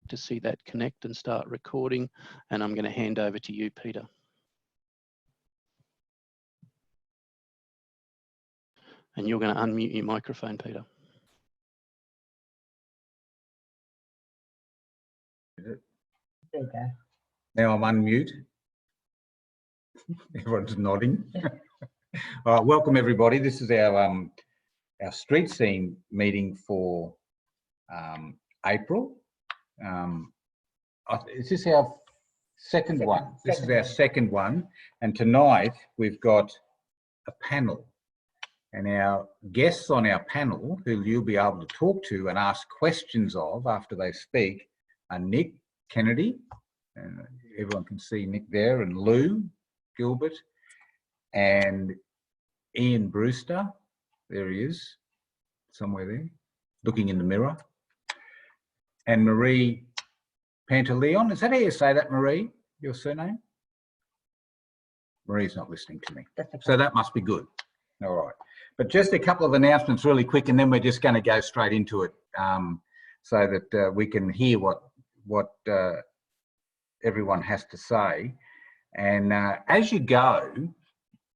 to see that connect and start recording. And I'm going to hand over to you, Peter. And you're going to unmute your microphone, Peter. There you go. Now I'm unmute. Everyone's nodding. All right, welcome everybody. This is our street scene meeting for April. Is this our second one? This is our second one, and tonight we've got a panel. And our guests on our panel, who you'll be able to talk to and ask questions of after they speak, are Nick Kennedy, and everyone can see Nick there, and Lou Gilbert, and Ian Brewster, there he is, somewhere there, looking in the mirror, and Marie Pantaleon. Is that how you say that, Marie, your surname? Marie's not listening to me, so that must be good. All right. But just a couple of announcements really quick, and then we're just going to go straight into it so that we can hear what everyone has to say. And as you go,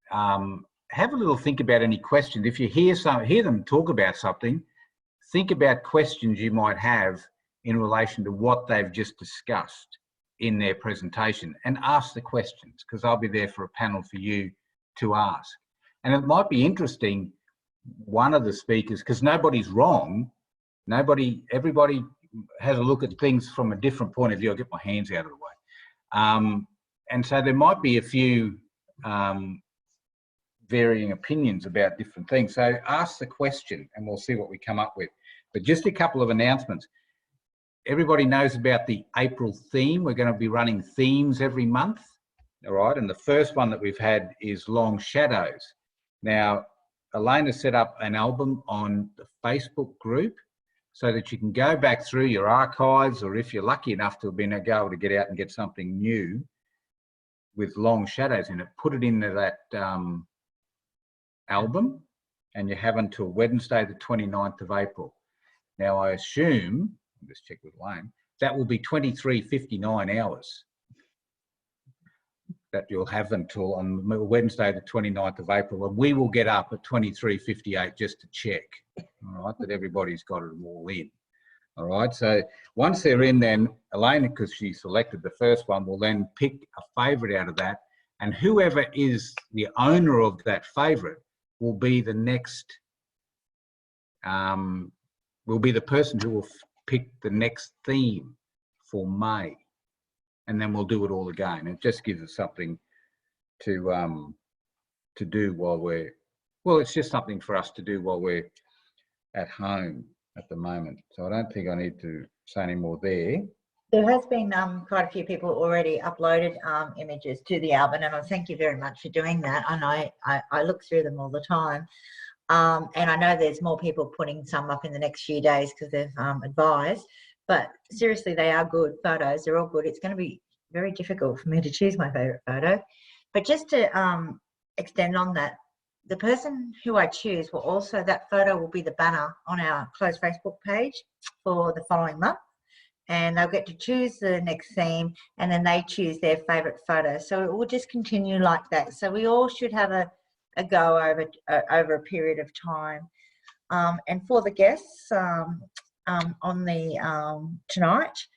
have a little think about any questions. If you hear them talk about something, think about questions you might have in relation to what they've just discussed in their presentation, and ask the questions, because I'll be there for a panel for you to ask. And it might be interesting, one of the speakers, because nobody's wrong, everybody has a look at things from a different point of view. I'll get my hands out of the way. And so there might be a few varying opinions about different things. So ask the question and we'll see what we come up with. But just a couple of announcements. Everybody knows about the April theme. We're going to be running themes every month. All right. And the first one that we've had is Long Shadows. Now, Elena set up an album on the Facebook group so that you can go back through your archives, or if you're lucky enough to have been able to get out and get something new with Long Shadows in it, put it into that album, and you have until Wednesday, the 29th of April. Now, I assume, I'll just check with Wayne, that will be 23:59 hours that you'll have until on Wednesday, the 29th of April, and we will get up at 23:58 just to check, all right, that everybody's got it all in. All right, so once they're in, then Elena, because she selected the first one, will then pick a favourite out of that, and whoever is the owner of that favourite will be the next, will be the person who will pick the next theme for May. And then we'll do it all again. It just gives us something to do while we're, well, it's just something for us to do while we're at home at the moment. So I don't think I need to say any more there. There has been quite a few people already uploaded images to the album, and I thank you very much for doing that. And I look through them all the time. And I know there's more people putting some up in the next few days because they've advised. But seriously, they are good photos. They're all good. It's going to be very difficult for me to choose my favourite photo. But just to extend on that, the person who I choose will also, that photo will be the banner on our closed Facebook page for the following month. And they'll get to choose the next theme, and then they choose their favourite photo. So it will just continue like that. So we all should have a go over a period of time. And for the guests, on the tonight,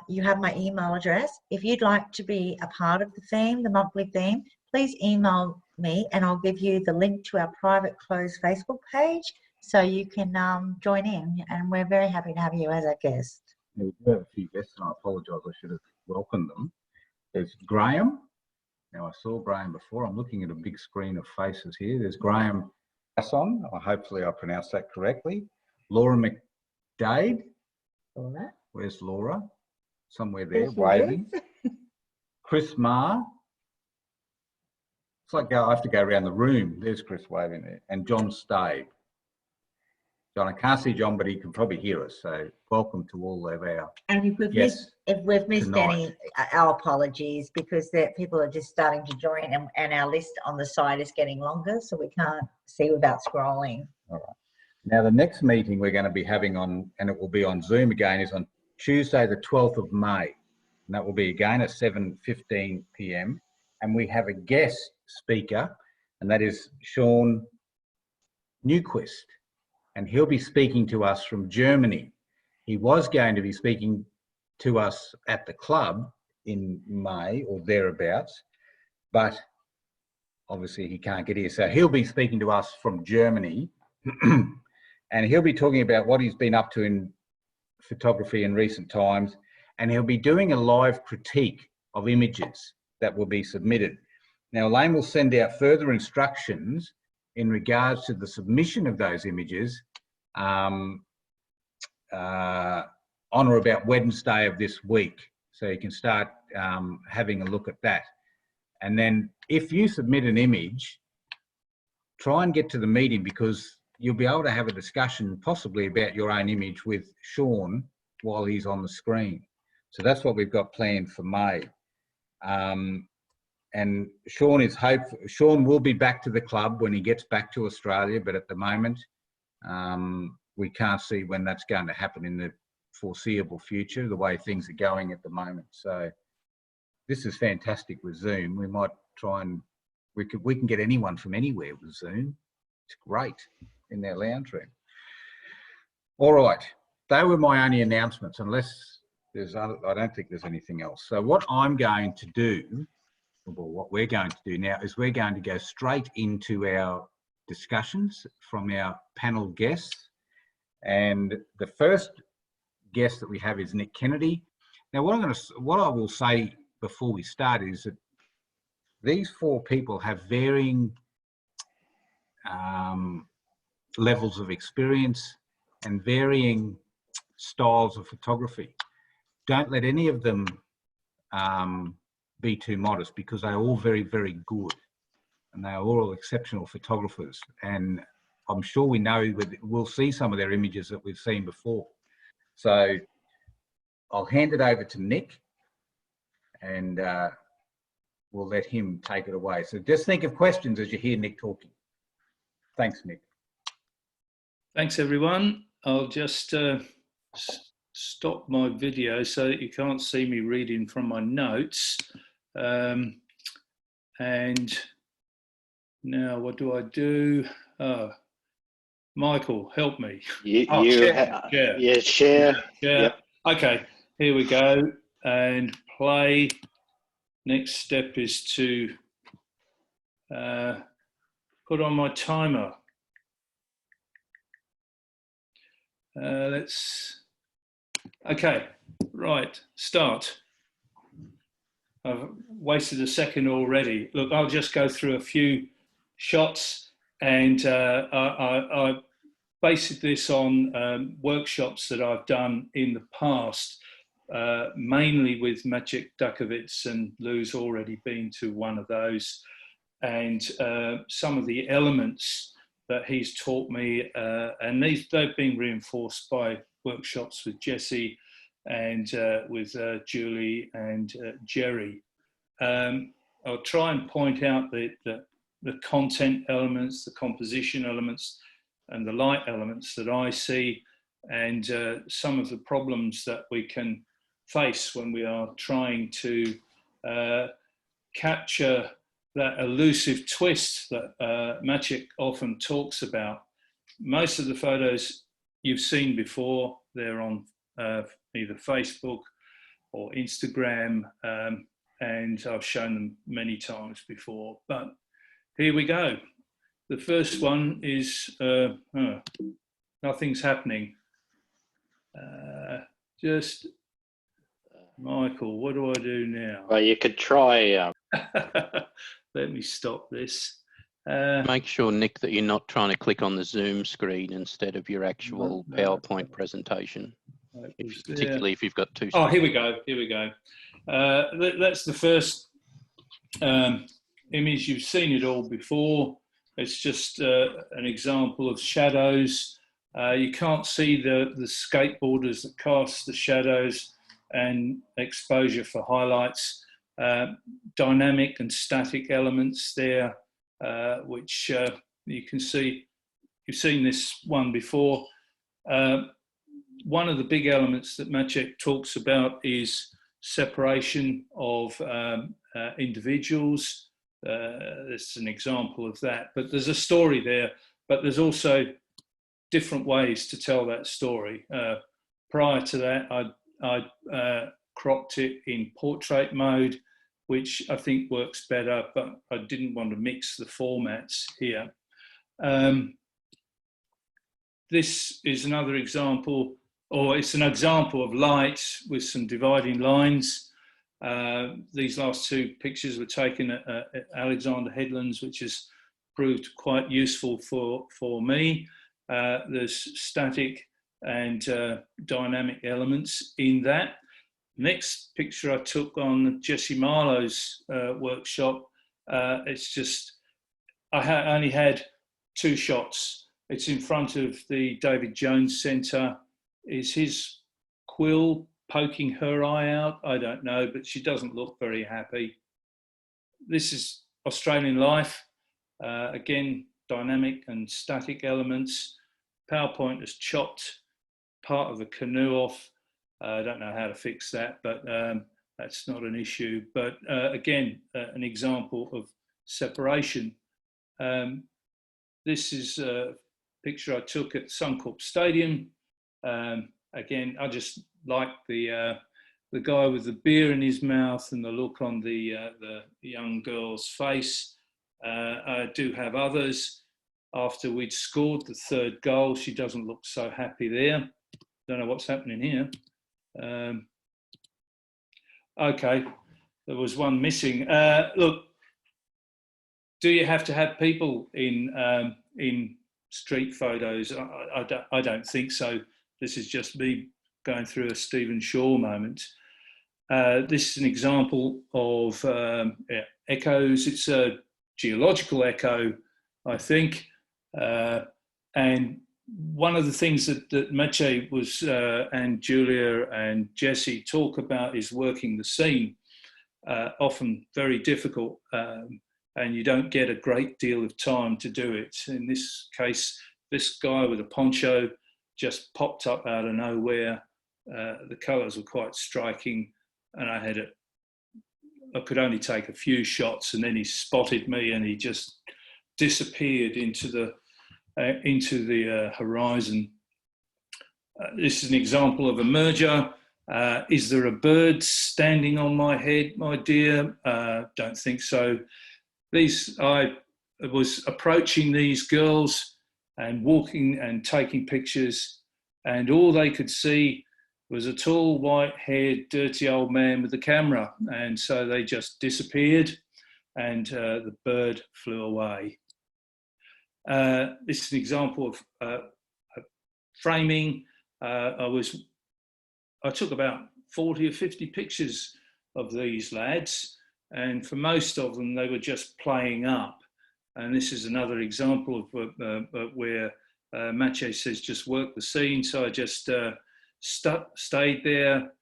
you have my email address. If you'd like to be a part of the theme, the monthly theme, please email me and I'll give you the link to our private closed Facebook page so you can join in, and we're very happy to have you as a guest. We do have a few guests, and I apologise, I should have welcomed them. There's Graham. Now, I saw Graham before. I'm looking at a big screen of faces here. There's Graham Hasson. Hopefully I pronounced that correctly. Laura McDade. Laura. Where's Laura? Somewhere there, waving. Chris Marr. It's like I have to go around the room. There's Chris waving there. And John Stave. John, I can't see John, but he can probably hear us. So welcome to all of our And if we've missed any, our apologies, because people are just starting to join, and our list on the side is getting longer, so we can't see without scrolling. All right. Now, the next meeting we're going to be having on, and it will be on Zoom again, is on Tuesday, the 12th of May. And that will be again at 7:15 p.m. And we have a guest speaker, and that is Sean Newquist. And he'll be speaking to us from Germany. He was going to be speaking to us at the club in May or thereabouts, but obviously he can't get here. So he'll be speaking to us from Germany and he'll be talking about what he's been up to in photography in recent times. And he'll be doing a live critique of images that will be submitted. Now, Elaine will send out further instructions in regards to the submission of those images on or about Wednesday of this week. So you can start having a look at that. And then if you submit an image, try and get to the meeting, because you'll be able to have a discussion possibly about your own image with Sean while he's on the screen. So that's what we've got planned for May. And Sean will be back to the club when he gets back to Australia, but at the moment, we can't see when that's going to happen in the foreseeable future, the way things are going at the moment. So this is fantastic with Zoom. We might try and, we can get anyone from anywhere with Zoom. It's great in their lounge room. All right, they were my only announcements, unless there's other, I don't think there's anything else. So what I'm going to do, well, what we're going to do now is we're going to go straight into our discussions from our panel guests. And the first guest that we have is Nick Kennedy. Now, what I will say before we start is that these four people have varying levels of experience and varying styles of photography. Don't let any of them be too modest, because they're all very, very good and they are all exceptional photographers. And I'm sure we know we'll see some of their images that we've seen before. So I'll hand it over to Nick and we'll let him take it away. So just think of questions as you hear Nick talking. Thanks, Nick. Thanks, everyone. I'll just stop my video so that you can't see me reading from my notes. And now what do I do? Oh, Michael, help me. Share. Share. Yep. Okay, here we go. And play. Next step is to put on my timer. Okay, right, start. I've wasted a second already. Look, I'll just go through a few shots, and I based this on workshops that I've done in the past, mainly with Maciek Dukowicz, and Lou's already been to one of those. And some of the elements that he's taught me, and they've been reinforced by workshops with Jesse and with Julie and Jerry. I'll try and point out the content elements, the composition elements, and the light elements that I see, and some of the problems that we can face when we are trying to capture that elusive twist that Maciek often talks about. Most of the photos you've seen before, they're on either Facebook or Instagram, and I've shown them many times before, but here we go. The first one is, nothing's happening. Just, Michael, what do I do now? Well, you could try. Let me stop this. Make sure, Nick, that you're not trying to click on the Zoom screen instead of your actual PowerPoint presentation, particularly if you've got two. Oh, here we go. Here we go. That's the first image. You've seen it all before. It's just an example of shadows. You can't see the skateboarders that cast the shadows, and exposure for highlights. Dynamic and static elements there, which you can see. You've seen this one before. one of the big elements that Maciej talks about is separation of individuals. There's an example of that, but there's a story there, but there's also different ways to tell that story. Prior to that, I cropped it in portrait mode, which I think works better, but I didn't want to mix the formats here. This is another example, or it's an example of light with some dividing lines. These last two pictures were taken at Alexander Headlands, which has proved quite useful for me. There's static and dynamic elements in that. Next picture I took on Jesse Marlowe's workshop, it's just, I only had 2 shots. It's in front of the David Jones Centre. Is his quill poking her eye out? I don't know, but she doesn't look very happy. This is Australian life. Again, dynamic and static elements. PowerPoint has chopped part of the canoe off. I don't know how to fix that, but that's not an issue. But again, an example of separation. This is a picture I took at Suncorp Stadium. Again, I just like the guy with the beer in his mouth and the look on the young girl's face. I do have others. After we'd scored the 3rd goal, she doesn't look so happy there. Don't know what's happening here. Okay, there was one missing. Look, do you have to have people in street photos? I don't think so. This is just me going through a Stephen Shaw moment. This is an example of echoes. It's a geological echo, I think. And one of the things that Maciej was and Julia and Jesse talk about is working the scene, often very difficult, and you don't get a great deal of time to do it. In this case, this guy with a poncho just popped up out of nowhere. The colours were quite striking, and I could only take a few shots, and then he spotted me and he just disappeared into the horizon. This is an example of a merger. Is there a bird standing on my head, my dear? Don't think so. I was approaching these girls and walking and taking pictures, and all they could see was a tall, white-haired, dirty old man with the camera, and so they just disappeared, and the bird flew away. This is an example of framing. I took about 40 or 50 pictures of these lads, and for most of them, they were just playing up. And this is another example of where Maciej says, just work the scene. So I just stayed there,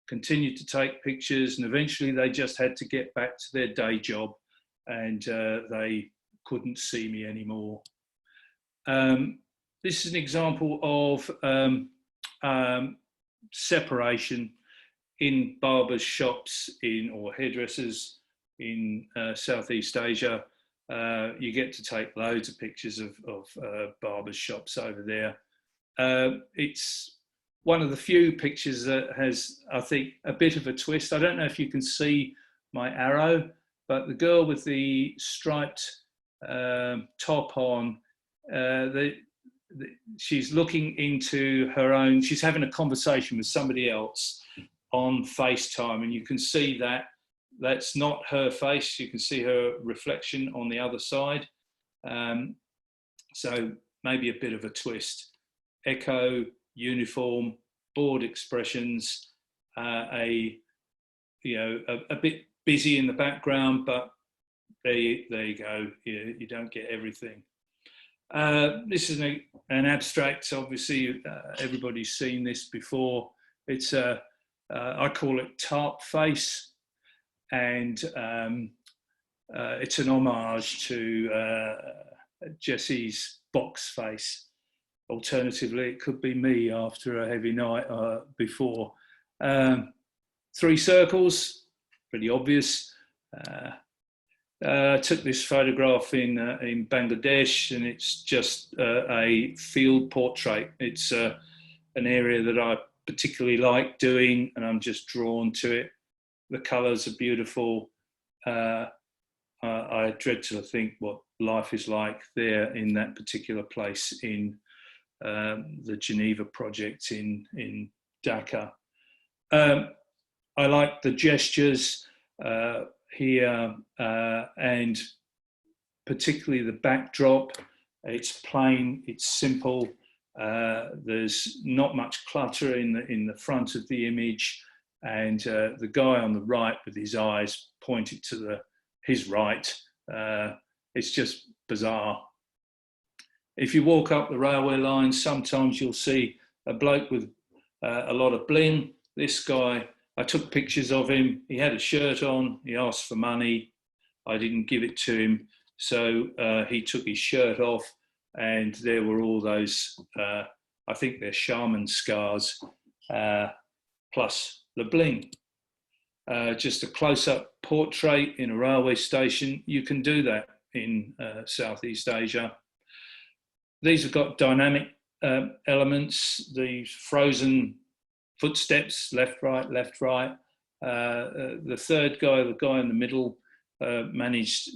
continued to take pictures, and eventually they just had to get back to their day job, and they couldn't see me anymore. This is an example of separation in barbers' shops or hairdressers in Southeast Asia. You get to take loads of pictures of barbers' shops over there. It's one of the few pictures that has, I think, a bit of a twist. I don't know if you can see my arrow, but the girl with the striped top on, she's looking into her own, she's having a conversation with somebody else on FaceTime, and you can see that that's not her face. You can see her reflection on the other side. So maybe a bit of a twist. Echo, uniform, bored expressions, a bit busy in the background, but there you go. You don't get everything. This is an abstract. Obviously, everybody's seen this before. It's I call it tarp face, and it's an homage to Jesse's box face. alternatively, it could be me after a heavy night before. 3 circles, pretty obvious. Took this photograph in Bangladesh, and it's just a field portrait. It's an area that I particularly like doing, and I'm just drawn to it. The colours are beautiful. I dread to think what life is like there in that particular place in the Geneva project in Dhaka. I like the gestures here, and particularly the backdrop. It's plain, it's simple. There's not much clutter in the front of the image, and the guy on the right with his eyes pointed to his right. It's just bizarre. If you walk up the railway line, sometimes you'll see a bloke with a lot of bling. This guy, I took pictures of him. He had a shirt on. He asked for money. I didn't give it to him. So he took his shirt off, and there were all those, I think they're shaman scars, plus the bling. Just a close-up portrait in a railway station. You can do that in Southeast Asia. These have got dynamic elements, the frozen footsteps, left, right, left, right. The third guy, the guy in the middle, managed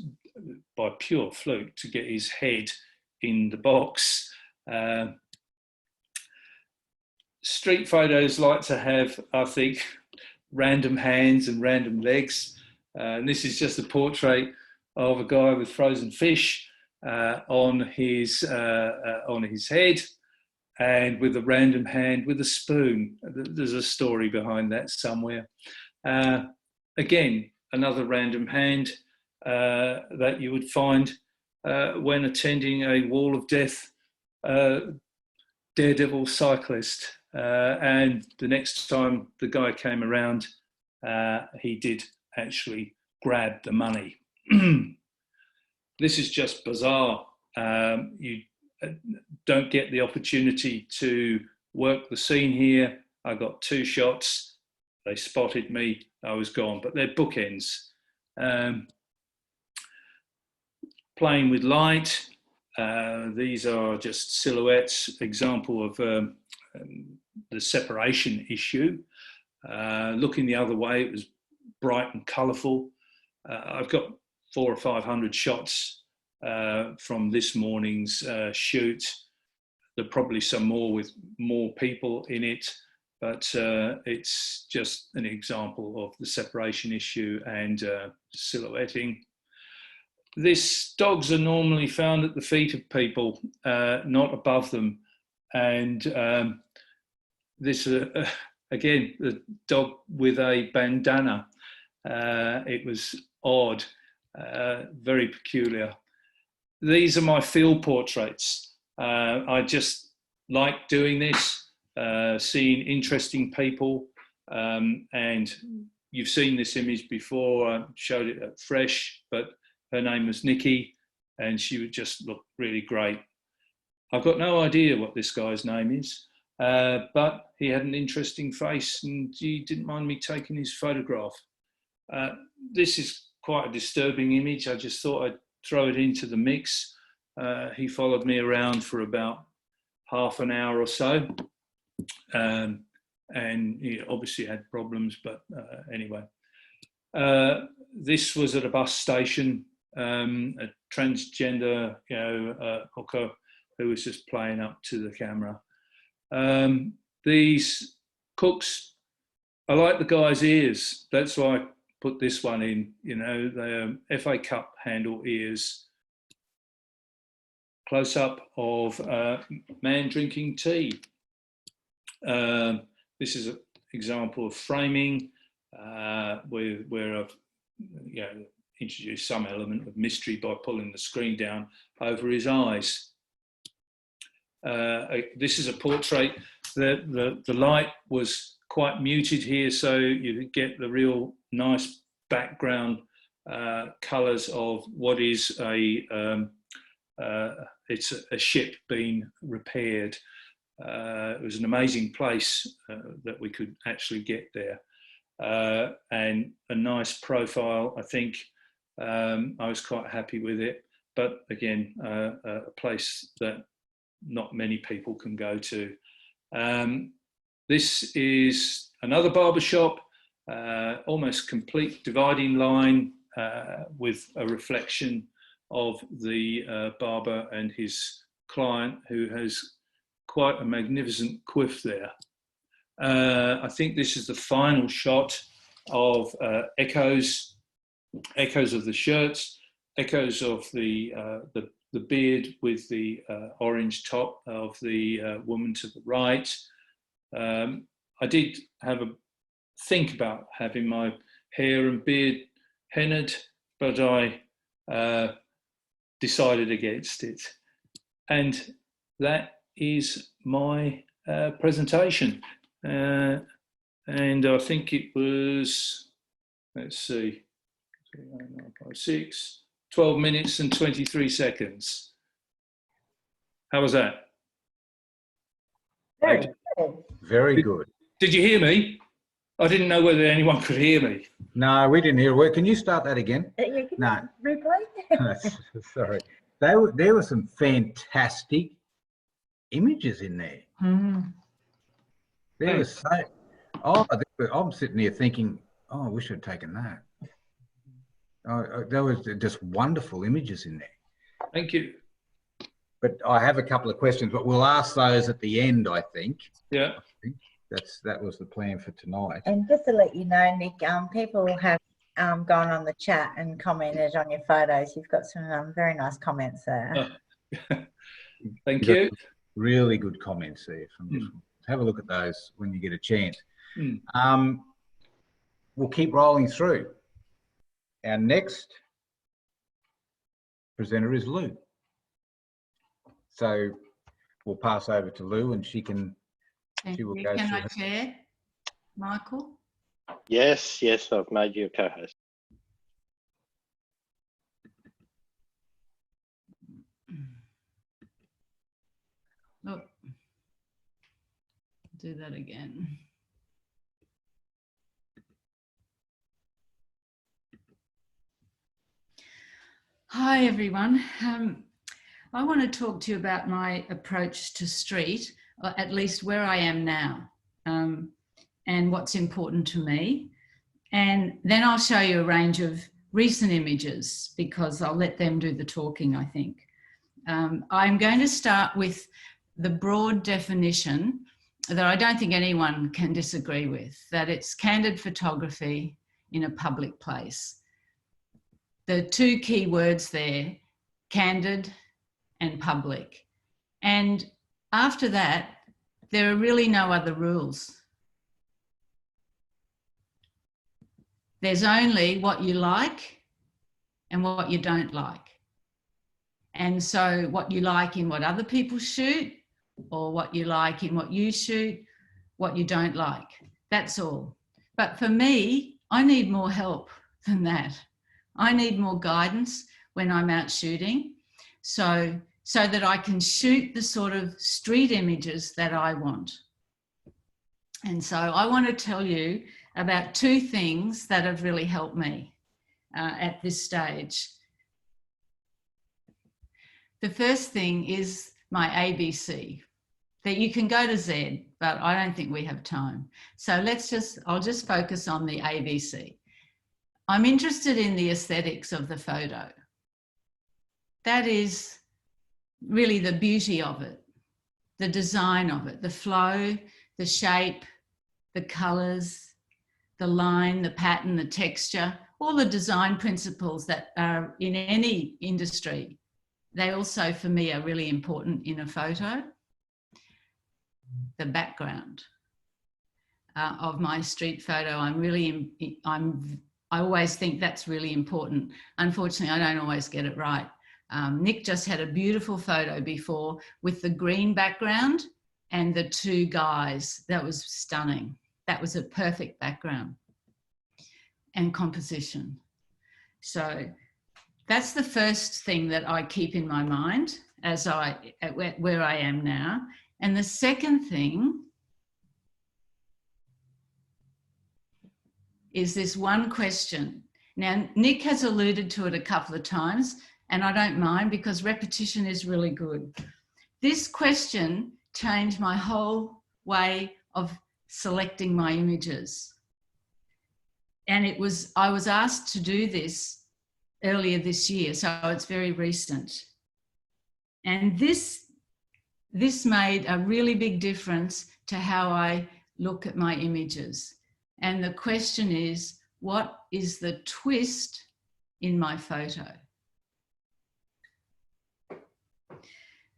by pure fluke to get his head in the box. Street photos like to have, I think, random hands and random legs. And this is just a portrait of a guy with frozen fish on his head, and with a random hand with a spoon. There's a story behind that somewhere. Again, another random hand that you would find when attending a Wall of Death daredevil cyclist. And the next time the guy came around, he did actually grab the money. This is just bizarre. You don't get the opportunity to work the scene here. I got 2 shots. They spotted me. I was gone. But they're bookends. Playing with light. These are just silhouettes. Example of the separation issue. Looking the other way, it was bright and colourful. I've got 400 or 500 shots from this morning's shoot. There are probably some more with more people in it, but it's just an example of the separation issue and silhouetting. These dogs are normally found at the feet of people, not above them. And this, again, the dog with a bandana. It was odd, very peculiar. These are my field portraits. I just like doing this, seeing interesting people. And you've seen this image before. I showed it at Fresh, but her name was Nikki, and she would just look really great. I've got no idea what this guy's name is, but he had an interesting face, and he didn't mind me taking his photograph. This is quite a disturbing image. I just thought I'd throw it into the mix. He followed me around for about half an hour or so, and he obviously had problems, but anyway. This was at a bus station, a transgender hooker who was just playing up to the camera. These cooks, I like the guy's ears. That's why I put this one in, the FA Cup handle ears. Close up of man drinking tea. This is an example of framing where I've introduced some element of mystery by pulling the screen down over his eyes. This is a portrait. The light was quite muted here, so you could get the real nice background colours of what is it's a ship being repaired. It was an amazing place that we could actually get there, and a nice profile. I think I was quite happy with it, but again, a place that not many people can go to. This is another barbershop, almost complete dividing line with a reflection of the barber and his client, who has quite a magnificent quiff there. I think this is the final shot of echoes of the shirts, echoes of the beard with the orange top of the woman to the right. I did have a think about having my hair and beard hennaed, but I decided against it. And that is my presentation. And I think it was, let's see, 12 minutes and 23 seconds. How was that? Very good. Very good. Did you hear me? I didn't know whether anyone could hear me. No, we didn't hear a word. Can you start that again? You can No. replay. Sorry. There were some fantastic images in there. Mm. There was so. Oh, I'm sitting here thinking, oh, I wish I'd taken that. There was just wonderful images in there. Thank you. But I have a couple of questions, but we'll ask those at the end, I think. Yeah. I think that was the plan for tonight. And just to let you know, Nick, people have gone on the chat and commented on your photos. You've got some very nice comments there. Oh. Thank you. Really good comments there. Have a look at those when you get a chance. We'll keep rolling through. Our next presenter is Lou. So we'll pass over to Lou, and she will go Can through. I chair, Michael? Yes, I've made you a co-host. Look, do that again. Hi, everyone. I want to talk to you about my approach to street, or at least where I am now, and what's important to me. And then I'll show you a range of recent images, because I'll let them do the talking, I think. I'm going to start with the broad definition that I don't think anyone can disagree with, that it's candid photography in a public place. The two key words there, candid and public. And after that, there are really no other rules. There's only what you like and what you don't like. And so what you like in what other people shoot, or what you like in what you shoot, what you don't like, that's all. But for me, I need more help than that. I need more guidance when I'm out shooting, so that I can shoot the sort of street images that I want. And so I want to tell you about two things that have really helped me at this stage. The first thing is my ABC, that you can go to Z, but I don't think we have time. So I'll just focus on the ABC. I'm interested in the aesthetics of the photo. That is really the beauty of it, the design of it, the flow, the shape, the colours, the line, the pattern, the texture, all the design principles that are in any industry. They also, for me, are really important in a photo. The background of my street photo, I always think that's really important. Unfortunately, I don't always get it right. Nick just had a beautiful photo before with the green background and the two guys. That was stunning. That was a perfect background and composition. So that's the first thing that I keep in my mind. as where I am now. And the second thing is this one question. Now, Nick has alluded to it a couple of times, and I don't mind because repetition is really good. This question changed my whole way of selecting my images. And I was asked to do this earlier this year, so it's very recent. And this made a really big difference to how I look at my images. And the question is, what is the twist in my photo?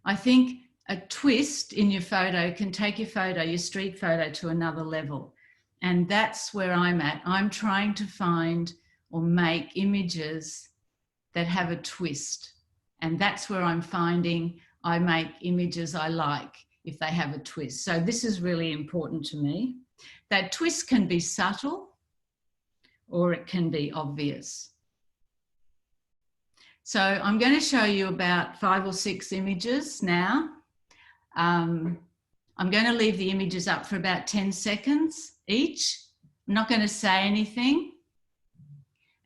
I think a twist in your photo can take your street photo, to another level. And that's where I'm at. I'm trying to find or make images that have a twist. And that's where I'm finding I make images I like if they have a twist. So this is really important to me. That twist can be subtle or it can be obvious. So I'm going to show you about 5 or 6 images now. I'm going to leave the images up for about 10 seconds each. I'm not going to say anything.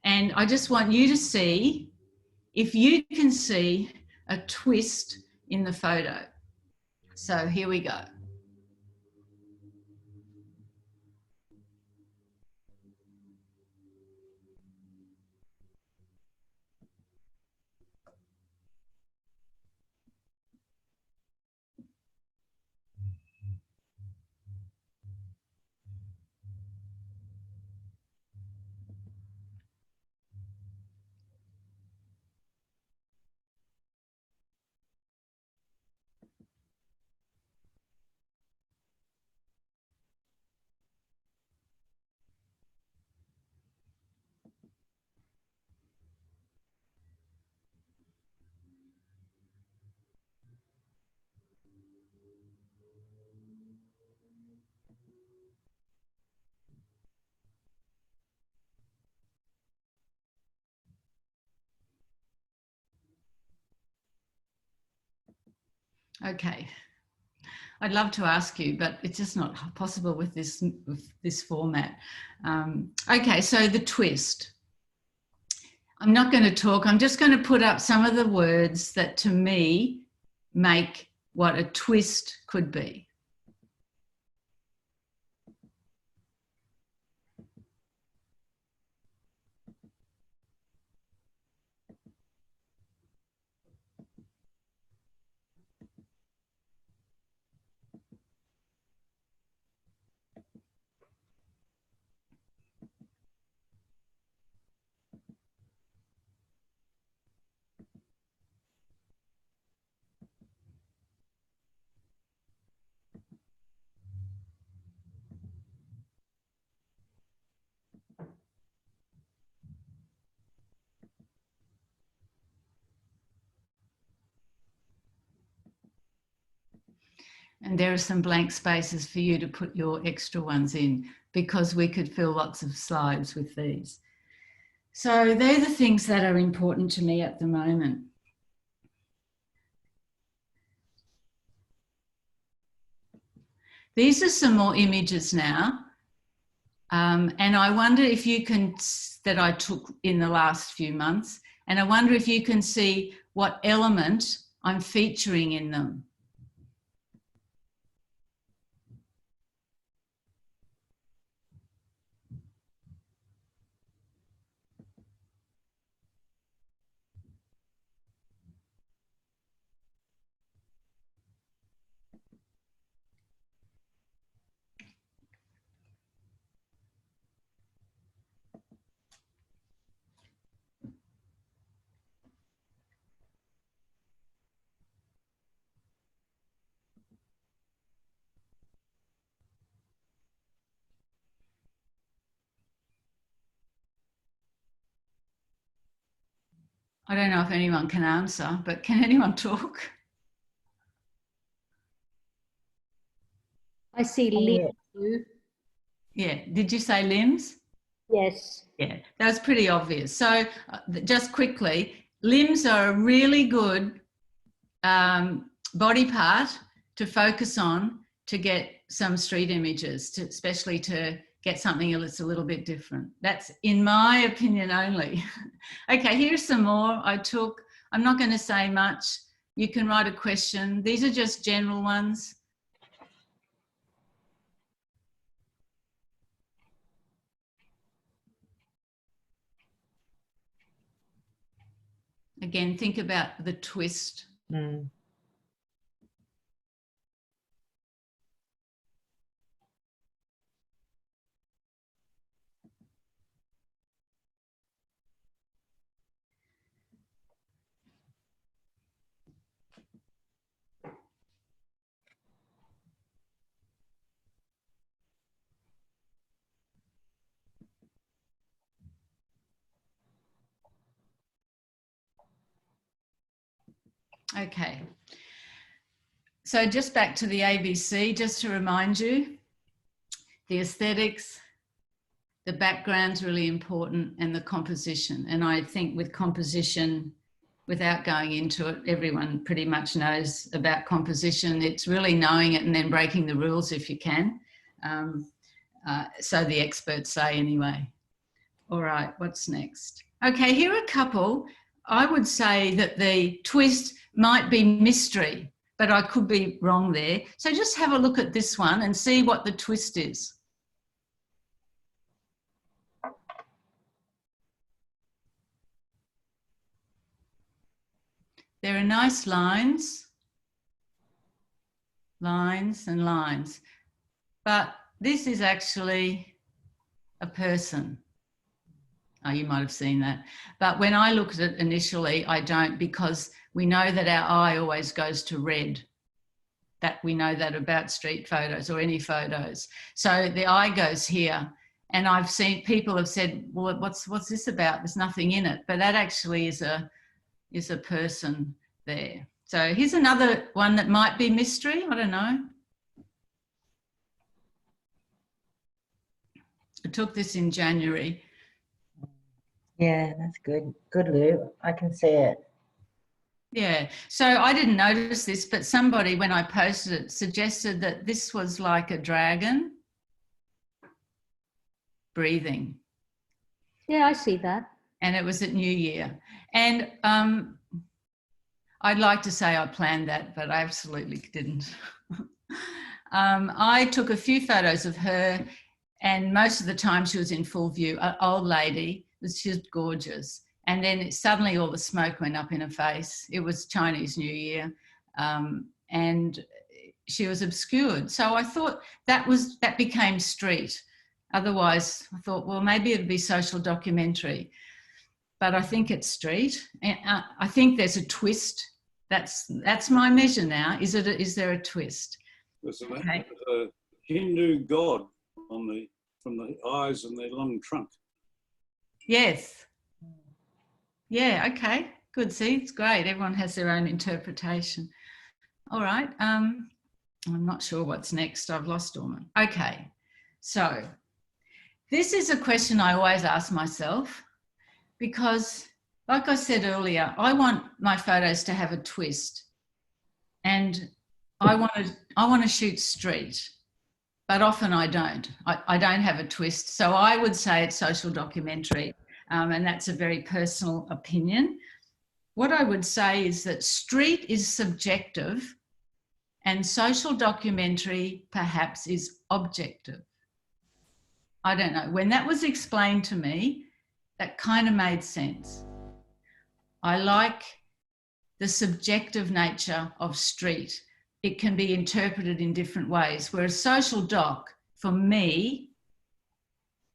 And I just want you to see if you can see a twist in the photo. So here we go. Okay. I'd love to ask you, but it's just not possible with this format. Okay, so the twist. I'm not going to talk. I'm just going to put up some of the words that to me make what a twist could be. And there are some blank spaces for you to put your extra ones in, because we could fill lots of slides with these. So they're the things that are important to me at the moment. These are some more images now. And I wonder if you can, that I took in the last few months, and I wonder if you can see what element I'm featuring in them. I don't know if anyone can answer, but can anyone talk? I see limbs. Yeah, did you say limbs? Yes. Yeah, that's pretty obvious. So just quickly, limbs are a really good body part to focus on to get some street images, especially to get something that's a little bit different. That's in my opinion only. Okay, here's some more I took. I'm not going to say much. You can write a question. These are just general ones. Again, think about the twist. Mm. Okay. So just back to the ABC, just to remind you, the aesthetics, the background's really important, and the composition. And I think with composition, without going into it, everyone pretty much knows about composition. It's really knowing it and then breaking the rules if you can. So the experts say anyway. All right, what's next? Okay, here are a couple. I would say that the twist might be mystery, but I could be wrong there. So just have a look at this one and see what the twist is. There are nice lines, lines and lines, but this is actually a person. Oh, you might have seen that. But when I look at it initially, I don't, because we know that our eye always goes to red. That we know that about street photos or any photos. So the eye goes here. And I've seen people have said, well, what's this about? There's nothing in it. But that actually is a person there. So here's another one that might be mystery. I don't know. I took this in January. Yeah, that's good. Good, Lou. I can see it. Yeah, so I didn't notice this, but somebody, when I posted it, suggested that this was like a dragon breathing. Yeah, I see that. And it was at New Year. And I'd like to say I planned that, but I absolutely didn't. I took a few photos of her, and most of the time she was in full view, an old lady. She was gorgeous. And then suddenly all the smoke went up in her face. It was Chinese New Year, and she was obscured. So I thought that became street. Otherwise, I thought, well, maybe it'd be social documentary. But I think it's street. And I think there's a twist. That's my measure now. Is there a twist? There's Okay. a Hindu god from the eyes and the long trunk. Yes. Yeah, okay, good. See, it's great. Everyone has their own interpretation. All right. I'm not sure what's next. I've lost all my... Okay, so this is a question I always ask myself because, like I said earlier, I want my photos to have a twist, and I want to shoot street, but often I don't. I don't have a twist. So I would say it's social documentary. And that's a very personal opinion. What I would say is that street is subjective and social documentary perhaps is objective. I don't know. When that was explained to me, that kind of made sense. I like the subjective nature of street. It can be interpreted in different ways, whereas social doc, for me,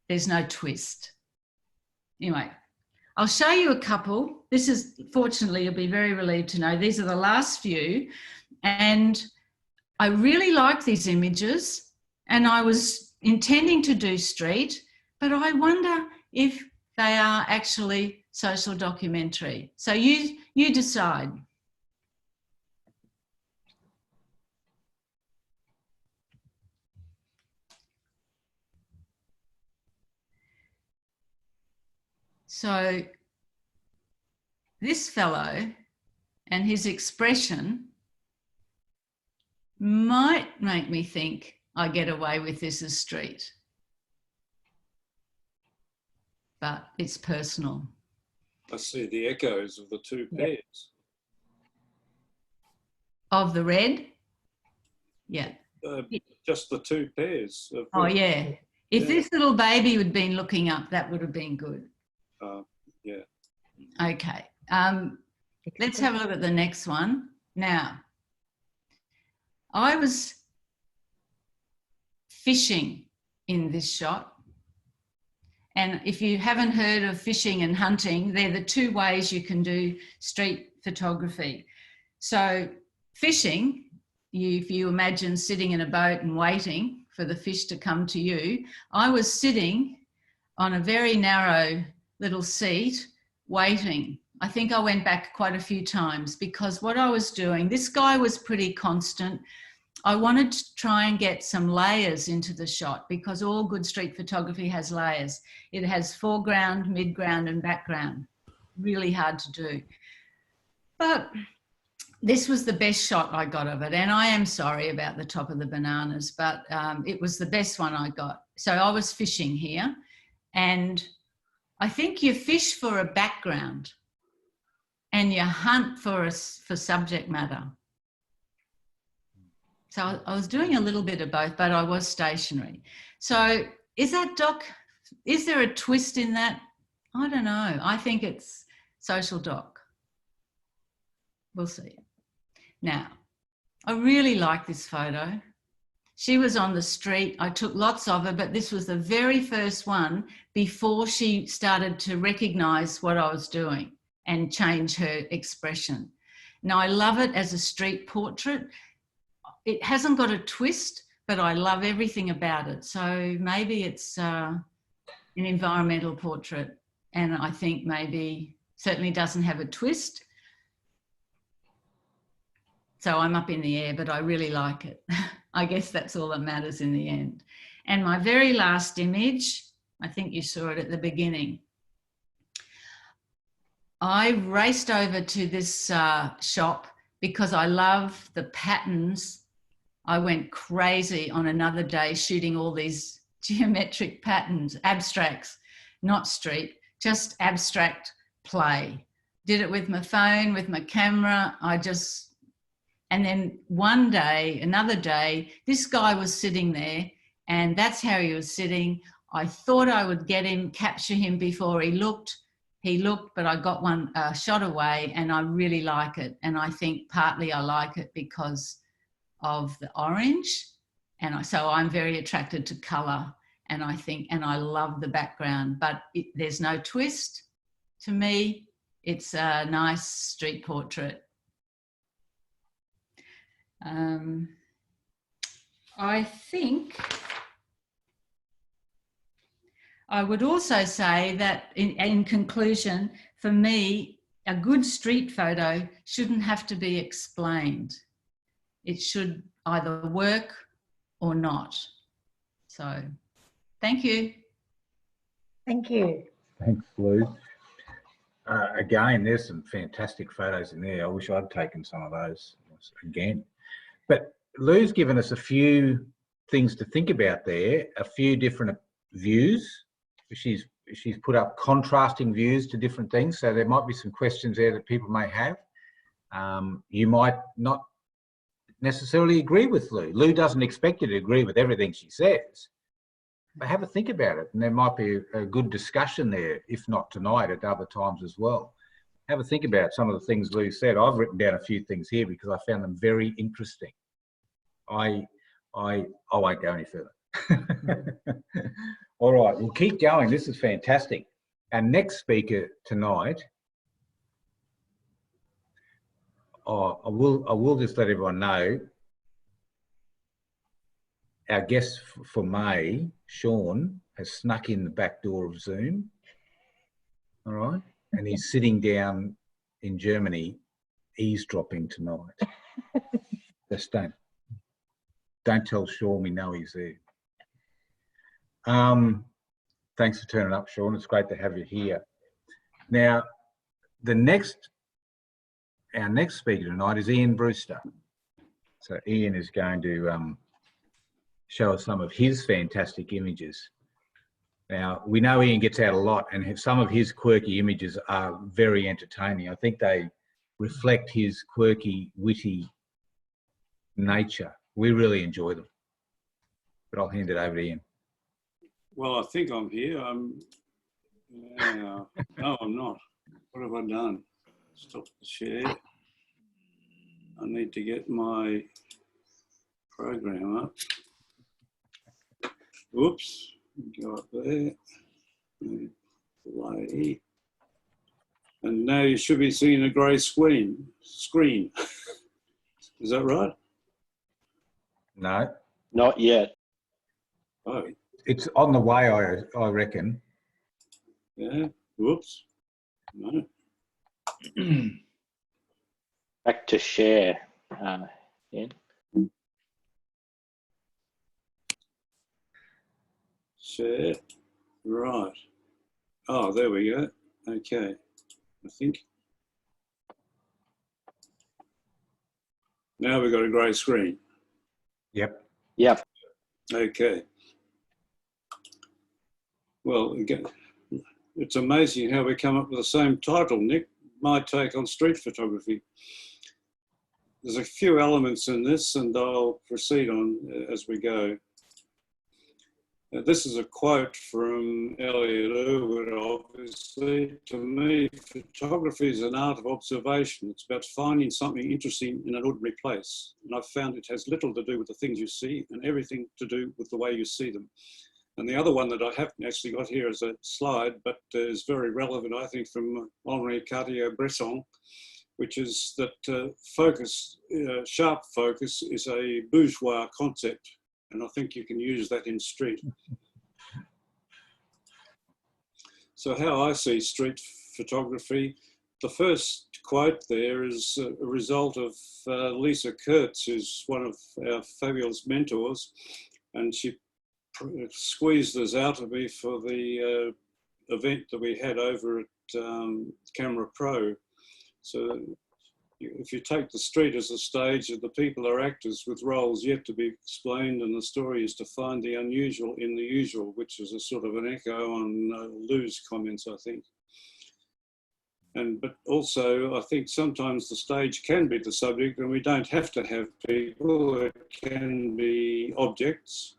there's no twist. Anyway, I'll show you a couple. This is, fortunately, you'll be very relieved to know, these are the last few. And I really like these images, and I was intending to do street, but I wonder if they are actually social documentary. So you decide. So this fellow, and his expression might make me think I get away with this as street. But it's personal. I see the echoes of the two pairs. Of the red? Yeah. Just the two pairs. Of Oh, red. yeah. If Yeah. this little baby had been looking up, that would have been good. Yeah. Okay. Let's have a look at the next one. Now, I was fishing in this shot. And if you haven't heard of fishing and hunting, they're the two ways you can do street photography. So fishing, if you imagine sitting in a boat and waiting for the fish to come to you, I was sitting on a very narrow little seat waiting. I think I went back quite a few times because what I was doing, this guy was pretty constant. I wanted to try and get some layers into the shot because all good street photography has layers. It has foreground, midground and background. Really hard to do. But this was the best shot I got of it. And I am sorry about the top of the bananas, but it was the best one I got. So I was fishing here, and I think you fish for a background and you hunt for subject matter. So I was doing a little bit of both, but I was stationary. So is there a twist in that? I don't know. I think it's social doc. We'll see. Now, I really like this photo. She was on the street. I took lots of her, but this was the very first one before she started to recognize what I was doing and change her expression. Now, I love it as a street portrait. It hasn't got a twist, but I love everything about it. So maybe it's an environmental portrait, and I think maybe certainly doesn't have a twist. So I'm up in the air, but I really like it. I guess that's all that matters in the end. And my very last image, I think you saw it at the beginning. I raced over to this shop because I love the patterns. I went crazy on another day shooting all these geometric patterns, abstracts, not street, just abstract play. Did it with my phone, with my camera. And then one day, another day, this guy was sitting there, and that's how he was sitting. I thought I would get him, capture him before he looked. He looked, but I got one shot away, and I really like it. And I think partly I like it because of the orange. And so I'm very attracted to colour, and I love the background, but there's no twist. To me, it's a nice street portrait. I think I would also say that in conclusion, for me, a good street photo shouldn't have to be explained. It should either work or not. So, thank you. Thank you. Thanks, Lou. Again, there's some fantastic photos in there. I wish I'd taken some of those again. But Lou's given us a few things to think about there, a few different views. She's put up contrasting views to different things. So there might be some questions there that people may have. You might not necessarily agree with Lou. Lou doesn't expect you to agree with everything she says. But have a think about it, and there might be a good discussion there, if not tonight, at other times as well. Have a think about some of the things Lou said. I've written down a few things here because I found them very interesting. I won't go any further. All right, we'll keep going. This is fantastic. Our next speaker tonight, I will just let everyone know, our guest for May, Sean, has snuck in the back door of Zoom. All right, and he's sitting down in Germany, eavesdropping tonight. Just don't tell Sean we know he's there. Thanks for turning up, Sean. It's great to have you here. Now, the next our next speaker tonight is Ian Brewster. So Ian is going to show us some of his fantastic images. Now, we know Ian gets out a lot, and some of his quirky images are very entertaining. I think they reflect his quirky, witty nature. We really enjoy them. But I'll hand it over to Ian. Well, I think I'm here. No, I'm not. What have I done? Stop the share. I need to get my program up. Whoops. Go up there. Play. And now you should be seeing a grey screen. Is that right? No, Not yet. Oh, it's on the way, I reckon. yeah. Whoops. No. Back to share. Yeah. Share. Right. Oh, there we go. Okay. I think. Now we've got a grey screen. Yep. Yep. Okay. Well, again, it's amazing how we come up with the same title, Nick. My take on street photography. There's a few elements in this, and I'll proceed on as we go. This is a quote from Elliot Irwood, obviously. To me, photography is an art of observation. It's about finding something interesting in an ordinary place. And I've found it has little to do with the things you see and everything to do with the way you see them. And the other one that I haven't actually got here as a slide, but is very relevant, I think, from Henri Cartier-Bresson, which is that sharp focus is a bourgeois concept. And I think you can use that in street. So how I see street photography, the first quote there is a result of Lisa Kurtz, who's one of our fabulous mentors, and she squeezed this out of me for the event that we had over at Camera Pro. So if you take the street as a stage, the people are actors with roles yet to be explained, and the story is to find the unusual in the usual, which is a sort of an echo on Lou's comments, I think. But also, I think sometimes the stage can be the subject, and we don't have to have people. It can be objects.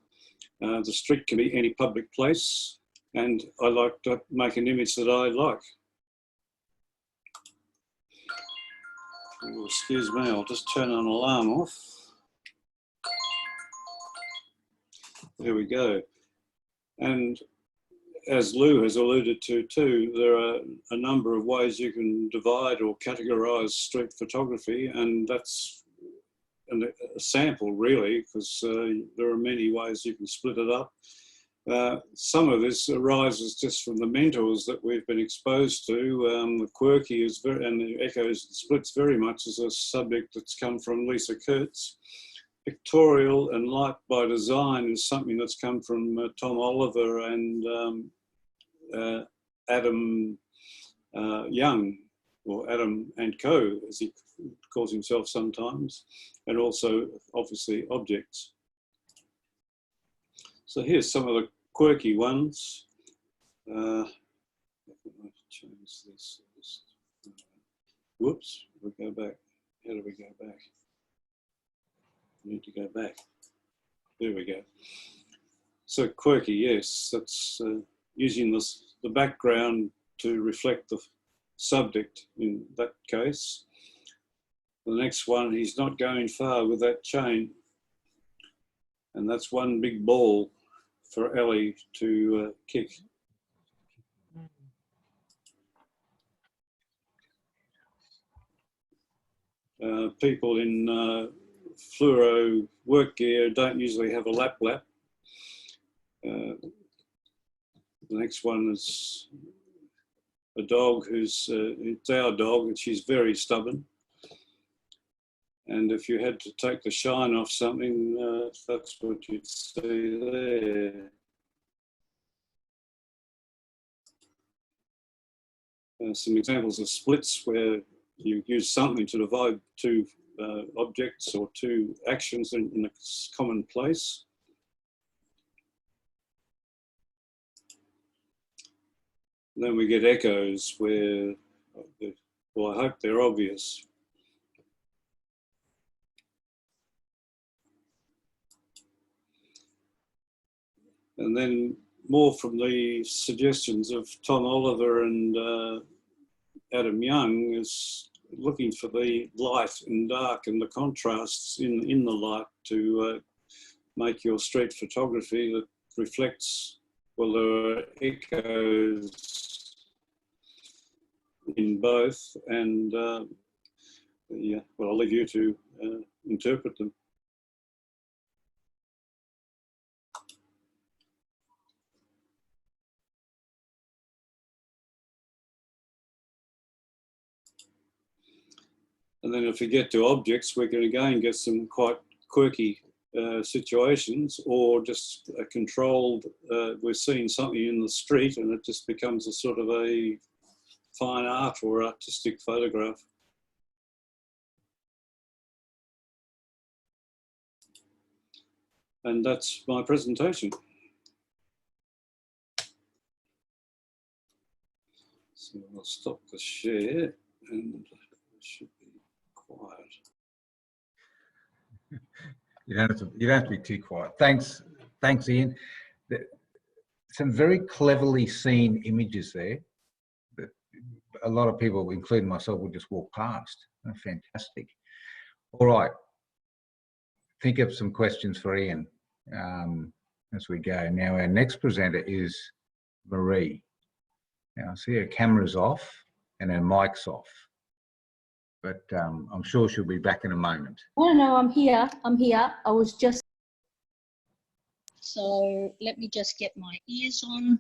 The street can be any public place, and I like to make an image that I like. Oh, excuse me, I'll just turn an alarm off. There we go. And as Lou has alluded to too, there are a number of ways you can divide or categorise street photography, and that's a sample really, because there are many ways you can split it up. Some of this arises just from the mentors that we've been exposed to. The quirky is and the echoes and splits very much as a subject that's come from Lisa Kurtz. Pictorial and light by design is something that's come from Tom Oliver and Adam Young, or Adam and Co, as he calls himself sometimes, and also obviously objects. So here's some of the quirky ones. Change this. Whoops, we go back. How do we go back? Need to go back. There we go. So quirky, yes, that's using the background to reflect the subject in that case. The next one, he's not going far with that chain. And that's one big ball for Ellie to kick. People in fluoro work gear don't usually have a lap. The next one is a dog it's our dog, and she's very stubborn. And if you had to take the shine off something, that's what you'd see there. Some examples of splits where you use something to divide two objects or two actions in a common place. And then we get echoes where, well, I hope they're obvious. And then more from the suggestions of Tom Oliver and Adam Young is looking for the light and dark and the contrasts in the light to make your street photography that reflects, well, there are echoes in both, and yeah, well, I'll leave you to interpret them. And then if we get to objects, we can again get some quite quirky situations, or just a controlled, we're seeing something in the street and it just becomes a sort of a fine art or artistic photograph. And that's my presentation. So I'll stop the share and it should be quiet. You don't have to be too quiet. Thanks, Ian. Some very cleverly seen images there that a lot of people, including myself, will just walk past. They're fantastic. All right. Think of some questions for Ian as we go. Now, our next presenter is Marie. Now, I see her camera's off and her mic's off, but I'm sure she'll be back in a moment. No, I'm here. I was just... So let me just get my ears on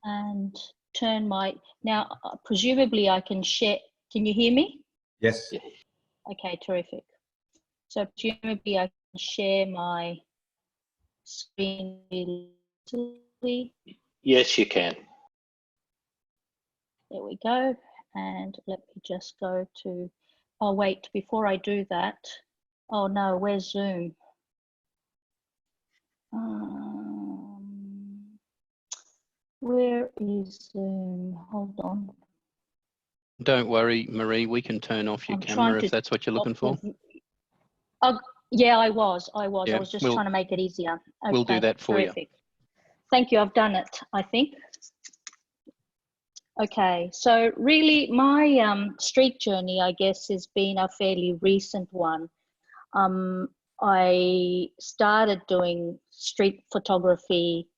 and turn my... Now, presumably I can share... Can you hear me? Yes. Okay, terrific. So presumably I can share my screen easily. Yes, you can. There we go. And let me just go to... Oh, wait, before I do that... Oh no, where's Zoom? Where is Zoom? Hold on. Don't worry, Marie, we can turn off your camera if that's what you're looking for. Oh, yeah, I was. Yeah, I was just trying to make it easier. Okay, we'll do that for you. Thank you. I've done it, I think. Okay, so really my street journey, I guess, has been a fairly recent one. I started doing street photography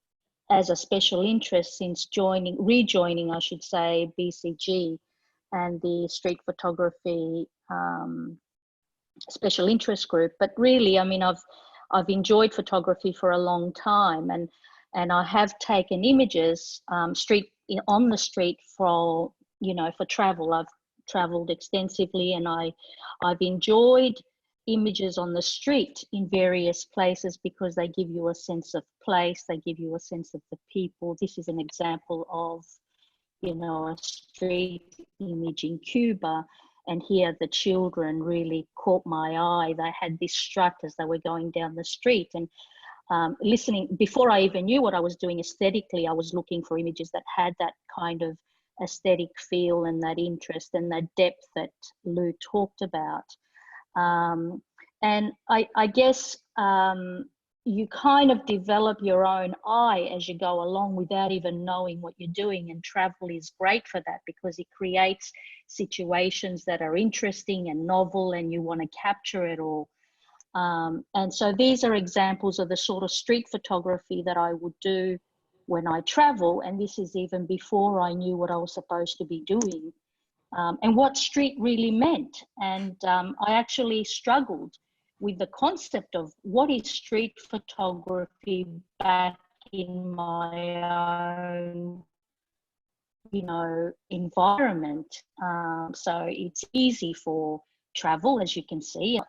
as a special interest since rejoining, I should say, BCG and the street photography special interest group. But really, I mean, I've enjoyed photography for a long time, and I have taken images on the street for travel. I've traveled extensively, and I've enjoyed images on the street in various places because they give you a sense of place, they give you a sense of the people. This is an example of, a street image in Cuba, and here the children really caught my eye. They had this strut as they were going down the street, and listening, before I even knew what I was doing aesthetically, I was looking for images that had that kind of aesthetic feel and that interest and that depth that Lou talked about. And I guess you kind of develop your own eye as you go along without even knowing what you're doing. And travel is great for that because it creates situations that are interesting and novel, and you want to capture it all. And so these are examples of the sort of street photography that I would do when I travel. And this is even before I knew what I was supposed to be doing. And what street really meant. And I actually struggled with the concept of what is street photography back in my own, environment. So it's easy for travel, as you can see,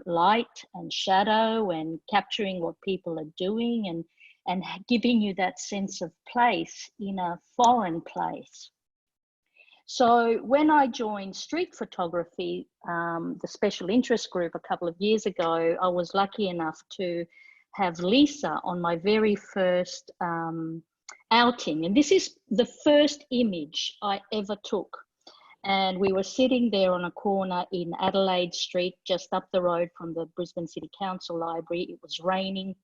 light and shadow and capturing what people are doing and giving you that sense of place in a foreign place. So when I joined street photography, the special interest group a couple of years ago, I was lucky enough to have Lisa on my very first outing. And this is the first image I ever took. And we were sitting there on a corner in Adelaide Street, just up the road from the Brisbane City Council Library. It was raining.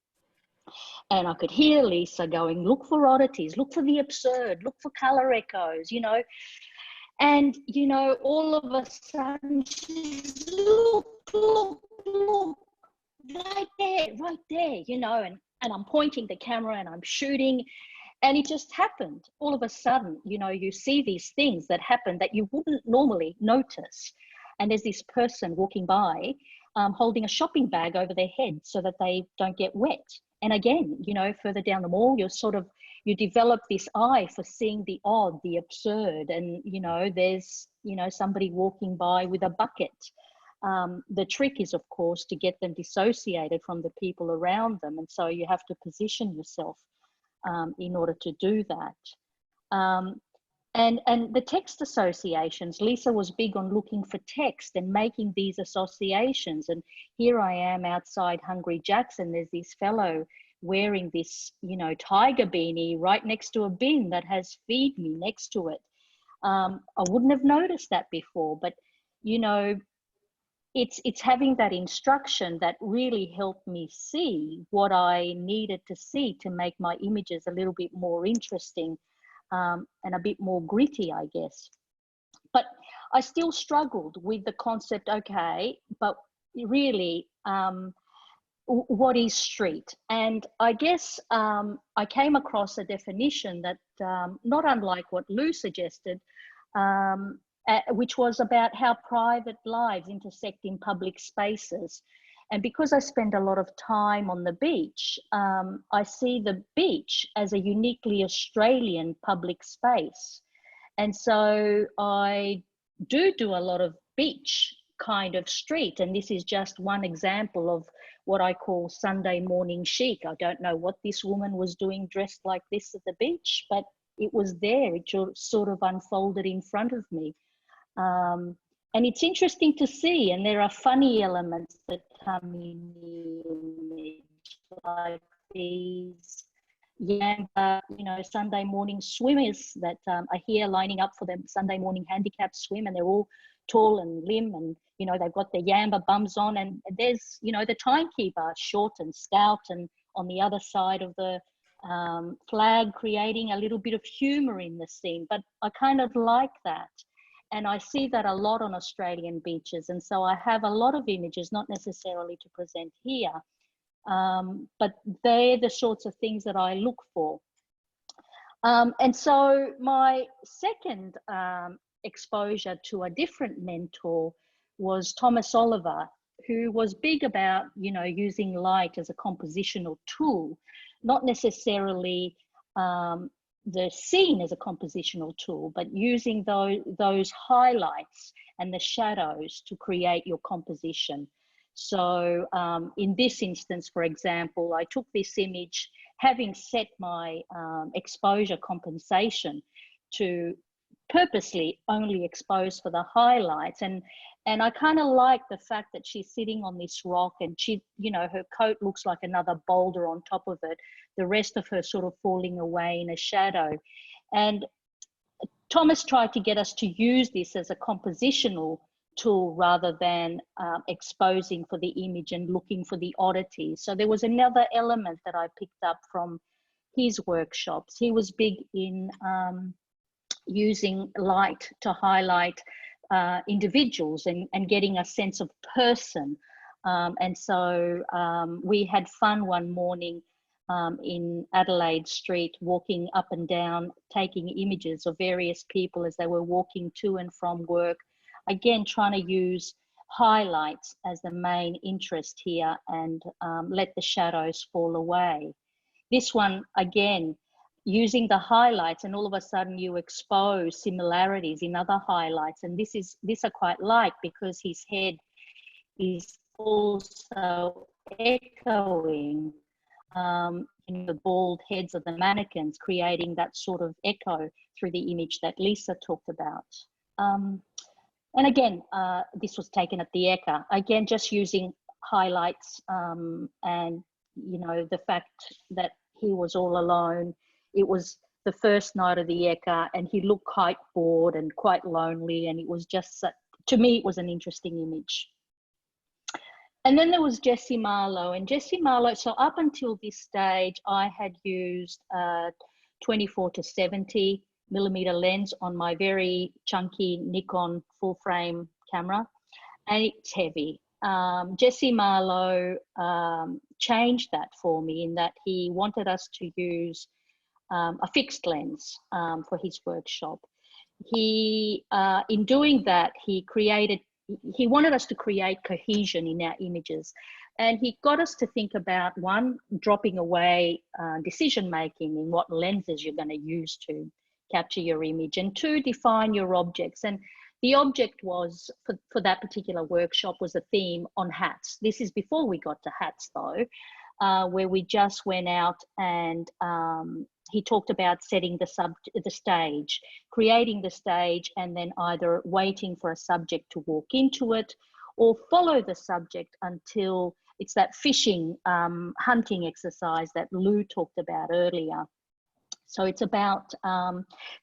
And I could hear Lisa going, look for oddities, look for the absurd, look for colour echoes, you know. And, you know, all of a sudden, she's, look, right there, you know, and I'm pointing the camera and I'm shooting. And it just happened. All of a sudden, you know, you see these things that happen that you wouldn't normally notice. And there's this person walking by holding a shopping bag over their head so that they don't get wet. And again, you know, further down the mall, you develop this eye for seeing the odd, the absurd. And, you know, there's, you know, somebody walking by with a bucket. The trick is, of course, to get them dissociated from the people around them. And so you have to position yourself in order to do that. And the text associations, Lisa was big on looking for text and making these associations. And here I am outside Hungry Jack's, and there's this fellow wearing this, you know, tiger beanie right next to a bin that has feed me next to it. I wouldn't have noticed that before, but, you know, it's having that instruction that really helped me see what I needed to see to make my images a little bit more interesting and a bit more gritty, I guess. But I still struggled with the concept, okay, but really, what is street? And I guess I came across a definition that, not unlike what Lou suggested, which was about how private lives intersect in public spaces. And because I spend a lot of time on the beach, I see the beach as a uniquely Australian public space. And so I do a lot of beach kind of street. And this is just one example of what I call Sunday morning chic. I don't know what this woman was doing dressed like this at the beach, but it was there. It sort of unfolded in front of me. And it's interesting to see, and there are funny elements that come in the image, like these Yamba, you know, Sunday morning swimmers that are here lining up for the Sunday morning handicap swim, and they're all tall and limb, and, you know, they've got their Yamba bums on, and there's, you know, the timekeeper, short and stout, and on the other side of the flag, creating a little bit of humour in the scene. But I kind of like that. And I see that a lot on Australian beaches. And so I have a lot of images, not necessarily to present here, but they're the sorts of things that I look for. And so my second exposure to a different mentor was Thomas Oliver, who was big about, you know, using light as a compositional tool, not necessarily the scene as a compositional tool, but using those highlights and the shadows to create your composition. So in this instance, for example, I took this image having set my exposure compensation to purposely only expose for the highlights. And I kind of like the fact that she's sitting on this rock, and she, you know, her coat looks like another boulder on top of it, the rest of her sort of falling away in a shadow. And Thomas tried to get us to use this as a compositional tool rather than exposing for the image and looking for the oddities. So there was another element that I picked up from his workshops. He was big in using light to highlight individuals and getting a sense of person. And so we had fun one morning in Adelaide Street, walking up and down, taking images of various people as they were walking to and from work. Again, trying to use highlights as the main interest here and let the shadows fall away. This one, again, using the highlights, and all of a sudden you expose similarities in other highlights. And this I quite like, because his head is also echoing the bald heads of the mannequins, creating that sort of echo through the image that Lisa talked about. And again, this was taken at the Eka, again, just using highlights and, you know, the fact that he was all alone. It was the first night of the Eka and he looked quite bored and quite lonely, and it was just, to me, it was an interesting image. And then there was Jessie Marlowe, and Jessie Marlowe, so up until this stage, I had used 24 to 70 millimeter lens on my very chunky Nikon full frame camera, and it's heavy. Jessie Marlowe changed that for me in that he wanted us to use a fixed lens for his workshop. He, in doing that, he wanted us to create cohesion in our images. And he got us to think about, one, dropping away decision-making in what lenses you're going to use to capture your image, and two, define your objects. And the object was, for that particular workshop, was a theme on hats. This is before we got to hats though, where we just went out and he talked about setting the stage, creating the stage, and then either waiting for a subject to walk into it or follow the subject until it's that fishing, hunting exercise that Lou talked about earlier. So it's about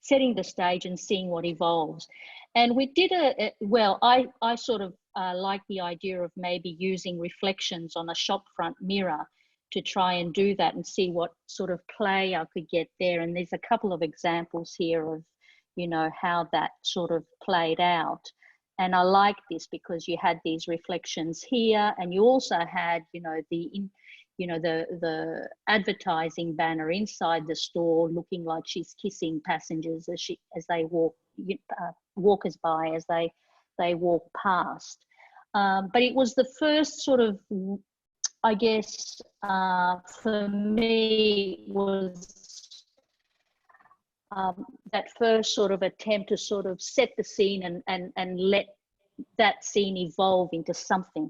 setting the stage and seeing what evolves. And we did well, I sort of like the idea of maybe using reflections on a shop front mirror to try and do that and see what sort of play I could get there. And there's a couple of examples here of, you know, how that sort of played out. And I like this because you had these reflections here, and you also had, you know, the advertising banner inside the store looking like she's kissing passengers as they walk, walkers by as they walk past. But it was the first sort of, I guess, for me, was that first sort of attempt to sort of set the scene and let that scene evolve into something.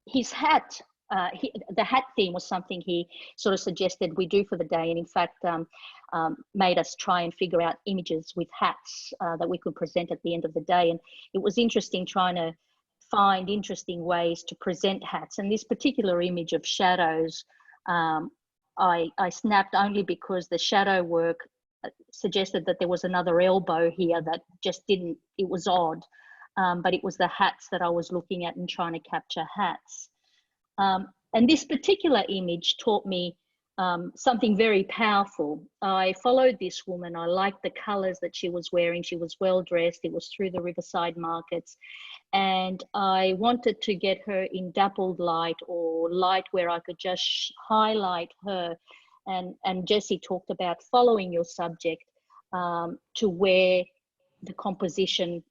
His hat, the hat theme was something he sort of suggested we do for the day, and in fact made us try and figure out images with hats that we could present at the end of the day. And it was interesting trying to find interesting ways to present hats. And this particular image of shadows, I snapped only because the shadow work suggested that there was another elbow here that just didn't, it was odd. But it was the hats that I was looking at and trying to capture hats. And this particular image taught me something very powerful. I followed this woman. I liked the colors that she was wearing. She was well dressed. It was through the riverside markets. And I wanted to get her in dappled light, or light where I could just highlight her. And Jessie talked about following your subject to where the composition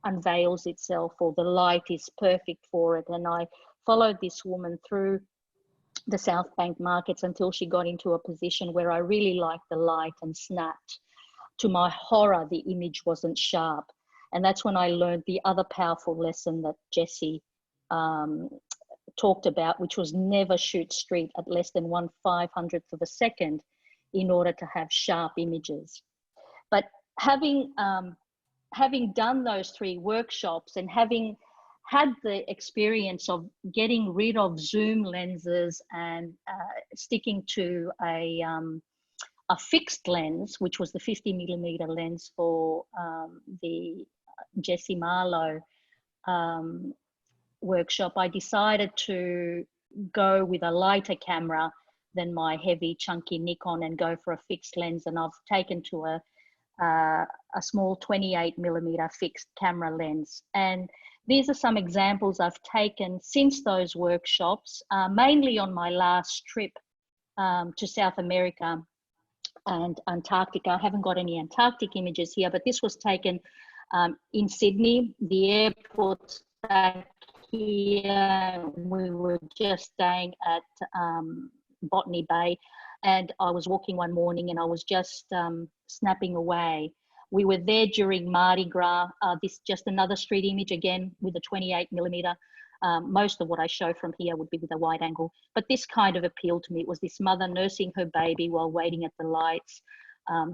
unveils itself, or the light is perfect for it. And I followed this woman through the South Bank markets until she got into a position where I really liked the light and snapped. To my horror, the image wasn't sharp. And that's when I learned the other powerful lesson that Jessie talked about, which was never shoot street at less than 1/500th of a second in order to have sharp images. But having done those 3 workshops and having had the experience of getting rid of zoom lenses and sticking to a fixed lens, which was the 50 millimeter lens for the Jessie Marlowe workshop, I decided to go with a lighter camera than my heavy chunky Nikon and go for a fixed lens. And I've taken to a small 28 millimeter fixed camera lens. And these are some examples I've taken since those workshops, mainly on my last trip to South America and Antarctica. I haven't got any Antarctic images here, but this was taken in Sydney. The airport's back here. We were just staying at Botany Bay, and I was walking one morning and I was just snapping away. We were there during Mardi Gras. This just another street image again with a 28 millimeter Most of what I show from here would be with a wide angle, but this kind of appealed to me. It was this mother nursing her baby while waiting at the lights,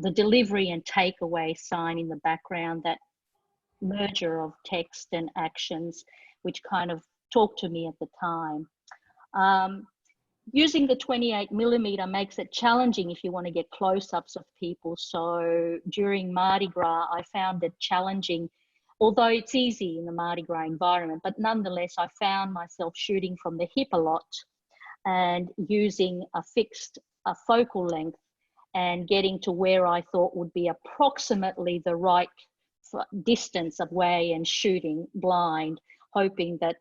the delivery and takeaway sign in the background, that merger of text and actions, which kind of talked to me at the time. Using the 28mm makes it challenging if you want to get close-ups of people. So during Mardi Gras, I found it challenging, although it's easy in the Mardi Gras environment, but nonetheless, I found myself shooting from the hip a lot and using a fixed focal length and getting to where I thought would be approximately the right distance away and shooting blind, hoping that,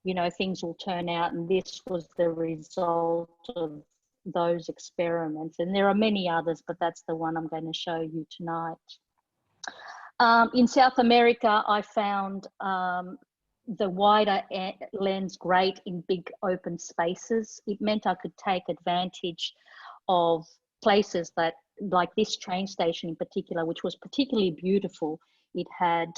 you know, things will turn out. And this was the result of those experiments. And there are many others, but that's the one I'm going to show you tonight. In South America, I found the wider lens great in big open spaces. It meant I could take advantage of places that, like this train station in particular, which was particularly beautiful. It had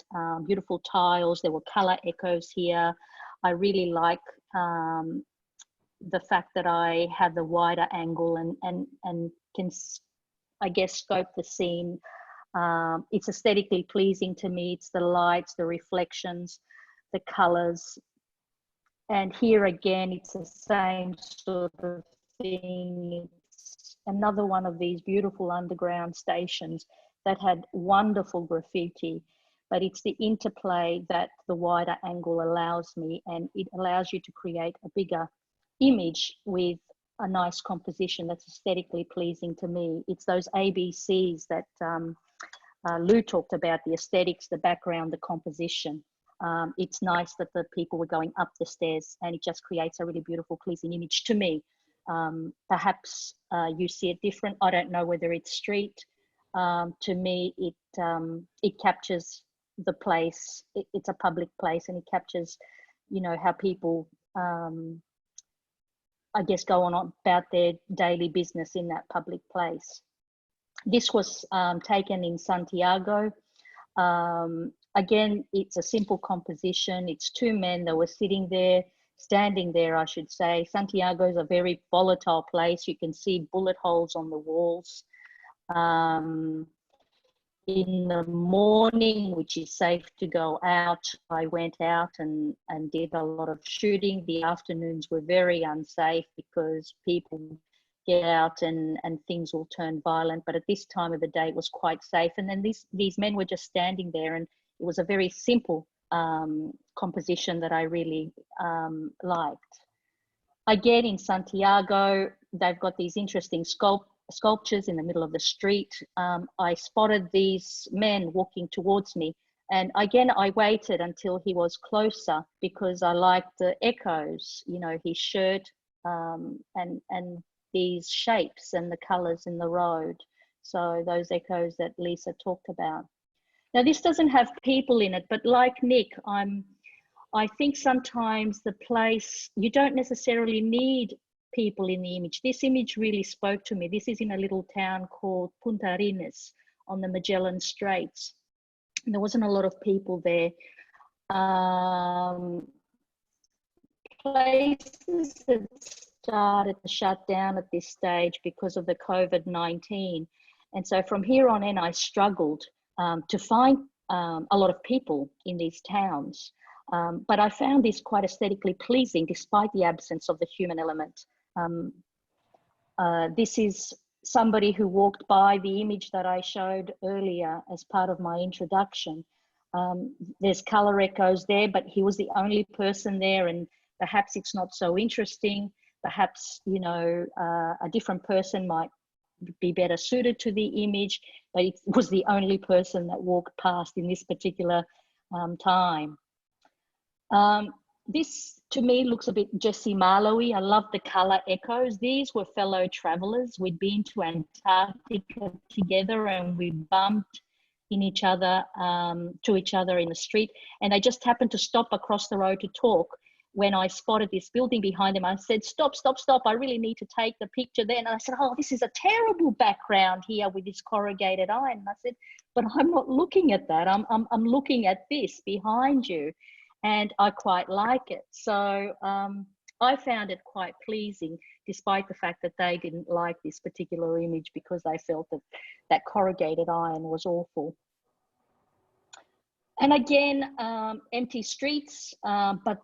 beautiful tiles, there were color echoes here. I really like the fact that I have the wider angle and can, I guess, scope the scene. It's aesthetically pleasing to me. It's the lights, the reflections, the colors. And here again, it's the same sort of thing. It's another one of these beautiful underground stations that had wonderful graffiti, but it's the interplay that the wider angle allows me, and it allows you to create a bigger image with a nice composition that's aesthetically pleasing to me. It's those ABCs that Lou talked about, the aesthetics, the background, the composition. It's nice that the people were going up the stairs, and it just creates a really beautiful, pleasing image to me. Perhaps you see it different. I don't know whether it's street. To me, it captures the place. It's a public place, and it captures, you know, how people, I guess, go on about their daily business in that public place. This was taken in Santiago. Again, it's a simple composition. It's two men that were standing there, I should say. Santiago is a very volatile place. You can see bullet holes on the walls. In the morning, which is safe to go out, I went out and did a lot of shooting. The afternoons were very unsafe because people get out and things will turn violent. But at this time of the day, it was quite safe. And then these men were just standing there, and it was a very simple composition that I really liked. Again, in Santiago, they've got these interesting sculptures in the middle of the street. I spotted these men walking towards me, and again I waited until he was closer because I liked the echoes, you know, his shirt and these shapes and the colors in the road. So those echoes that Lisa talked about. Now this doesn't have people in it, but like Nick, I think sometimes the place, you don't necessarily need people in the image. This image really spoke to me. This is in a little town called Punta Arenas on the Magellan Straits. And there wasn't a lot of people there. Places had started to shut down at this stage because of the COVID-19. And so from here on in, I struggled to find a lot of people in these towns. But I found this quite aesthetically pleasing despite the absence of the human element. This is somebody who walked by the image that I showed earlier as part of my introduction. There's color echoes there, but he was the only person there, and perhaps it's not so interesting. Perhaps, you know, a different person might be better suited to the image, but it was the only person that walked past in this particular time. This to me looks a bit Jesse Marlowe-y. I love the color echoes. These were fellow travelers. We'd been to Antarctica together, and we bumped in each other, to each other in the street, and they just happened to stop across the road to talk. When I spotted this building behind them, I said, stop, I really need to take the picture there. And I said, oh, this is a terrible background here with this corrugated iron. And I said, but I'm not looking at that. I'm looking at this behind you. and I quite like it. So I found it quite pleasing, despite the fact that they didn't like this particular image because they felt that that corrugated iron was awful. And again, empty streets, but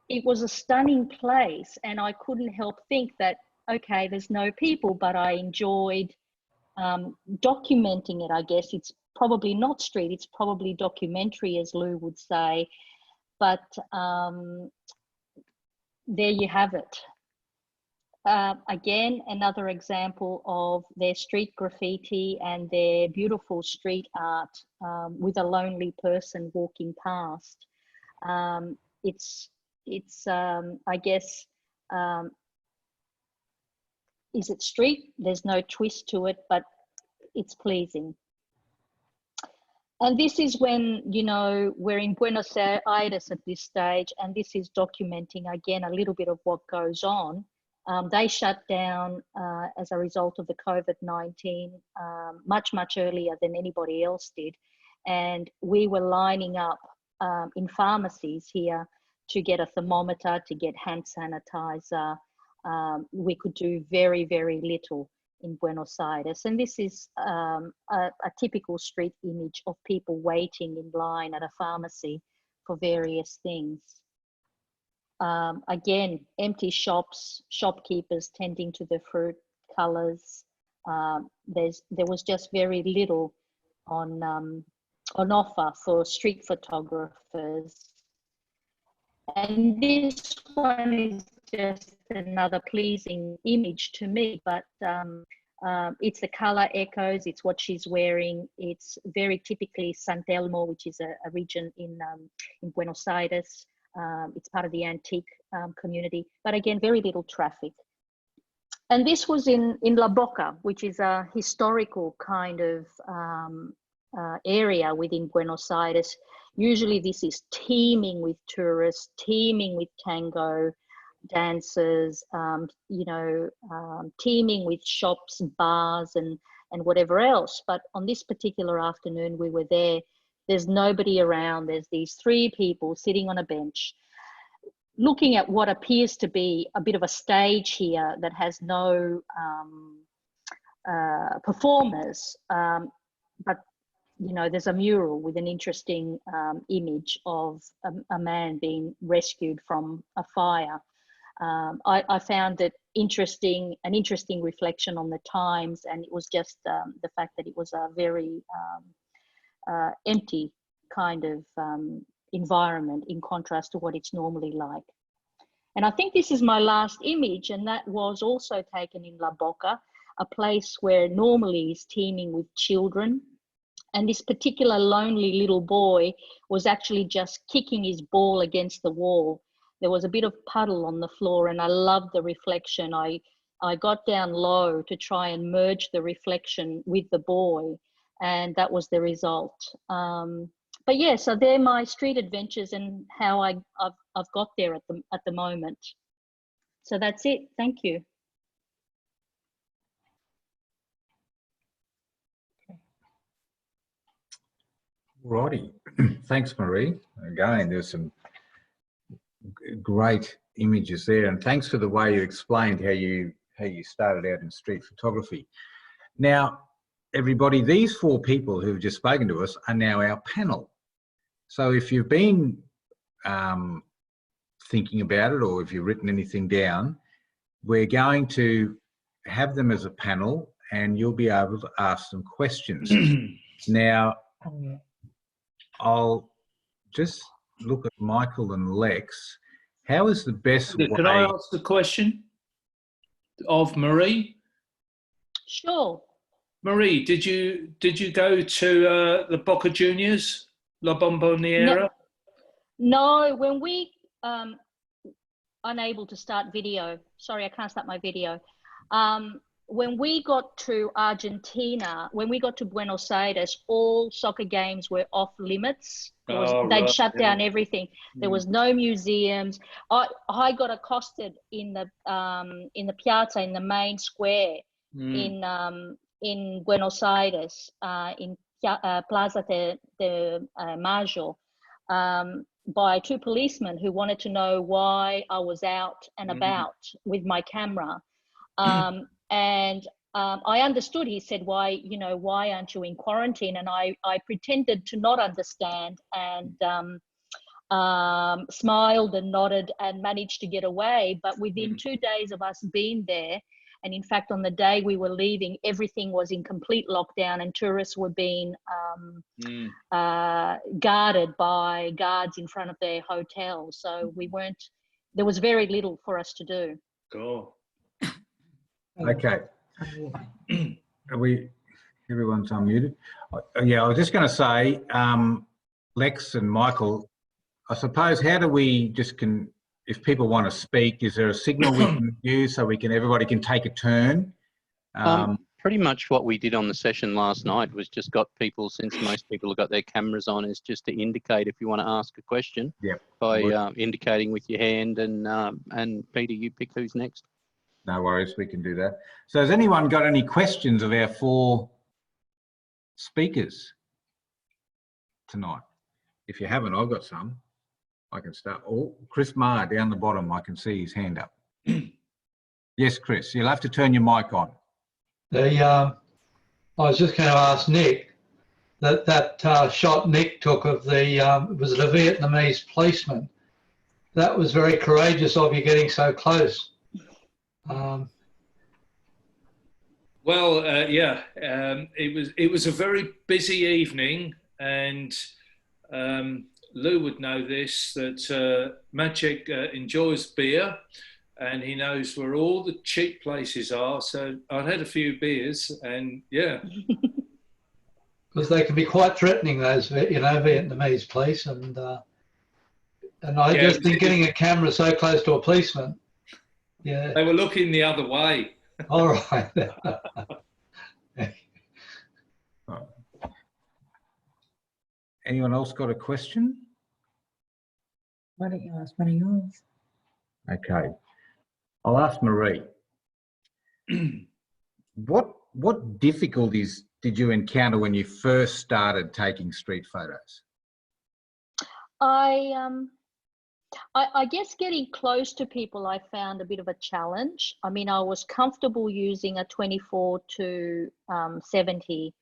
it was a stunning place, and I couldn't help think that, okay, there's no people, but I enjoyed documenting it. I guess it's probably not street, it's probably documentary, as Lou would say, but there you have it. Again, another example of their street graffiti and their beautiful street art with a lonely person walking past. It's I guess, is it street? There's no twist to it, but it's pleasing. And this is when, you know, we're in Buenos Aires at this stage, and this is documenting, again, a little bit of what goes on. They shut down as a result of the COVID-19 much, much earlier than anybody else did. And we were lining up in pharmacies here to get a thermometer, to get hand sanitizer. We could do very, very little in Buenos Aires. And this is a typical street image of people waiting in line at a pharmacy for various things. Again, empty shops, shopkeepers tending to the fruit, colours. There was just very little on offer for street photographers. And this one is just another pleasing image to me, but it's the color echoes, it's what she's wearing. It's very typically San Telmo, which is a region in Buenos Aires. It's part of the antique community, but again, very little traffic. And this was in La Boca, which is a historical kind of area within Buenos Aires. Usually this is teeming with tourists, teeming with tango dancers, you know, teeming with shops, bars, and whatever else. But on this particular afternoon we were there, there's nobody around. There's these three people sitting on a bench, looking at what appears to be a bit of a stage here that has no performers, but you know, there's a mural with an interesting image of a man being rescued from a fire. I found it interesting, an interesting reflection on the times, and it was just the fact that it was a very empty kind of environment in contrast to what it's normally like. And I think this is my last image, and that was also taken in La Boca, a place where normally is teeming with children. And this particular lonely little boy was actually just kicking his ball against the wall. There was a bit of puddle on the floor, and I loved the reflection. I got down low to try and merge the reflection with the boy, and that was the result. But yeah, so they're my street adventures and how I've got there at the moment. So that's it. Thank you. Righty. Thanks, Marie. Again, there's some great images there, and thanks for the way you explained how you started out in street photography. Now, everybody, these four people who've just spoken to us are now our panel. So if you've been thinking about it, or if you've written anything down, we're going to have them as a panel, and you'll be able to ask them questions. Now, I'll just look at Michael and Lex. How is the best way? Can I ask the question of Marie? Sure. Marie, did you go to the Boca Juniors, La Bomboniera? No, when we unable to start video. Sorry, I can't start my video. When we got to Argentina, when we got to Buenos Aires, all soccer games were off limits. They'd shut down everything. There was no museums. I got accosted in the piazza, in the main square in Buenos Aires, in Plaza de Mayo. by 2 policemen who wanted to know why I was out and about with my camera. And I understood. He said, why aren't you in quarantine? And I pretended to not understand and smiled and nodded and managed to get away. But within 2 days of us being there, and in fact, on the day we were leaving, everything was in complete lockdown and tourists were being guarded by guards in front of their hotels. So there was very little for us to do. Cool. Okay. Everyone's unmuted? Yeah, I was just going to say, Lex and Michael, I suppose, how do we if people want to speak, is there a signal we can use so everybody can take a turn? Pretty much what we did on the session last night was just got people, since most people have got their cameras on, is just to indicate if you want to ask a question by indicating with your hand, and Peter, you pick who's next. No worries, we can do that. So has anyone got any questions of our 4 speakers tonight? If you haven't, I've got some. I can start. Oh, Chris Marr down the bottom, I can see his hand up. Yes, Chris, you'll have to turn your mic on. I was just going to ask Nick, that shot Nick took of was it a Vietnamese policeman? That was very courageous of you getting so close. It was a very busy evening, and Lou would know this, that Maciek enjoys beer, and he knows where all the cheap places are. So I'd had a few beers, and yeah. Because they can be quite threatening, those Vietnamese police, and I just think getting a camera so close to a policeman. Yeah. They were looking the other way. All right. Anyone else got a question? Why don't you ask one of yours? Okay. I'll ask Marie. What difficulties did you encounter when you first started taking street photos? I guess getting close to people I found a bit of a challenge. I mean, I was comfortable using a 24 to 70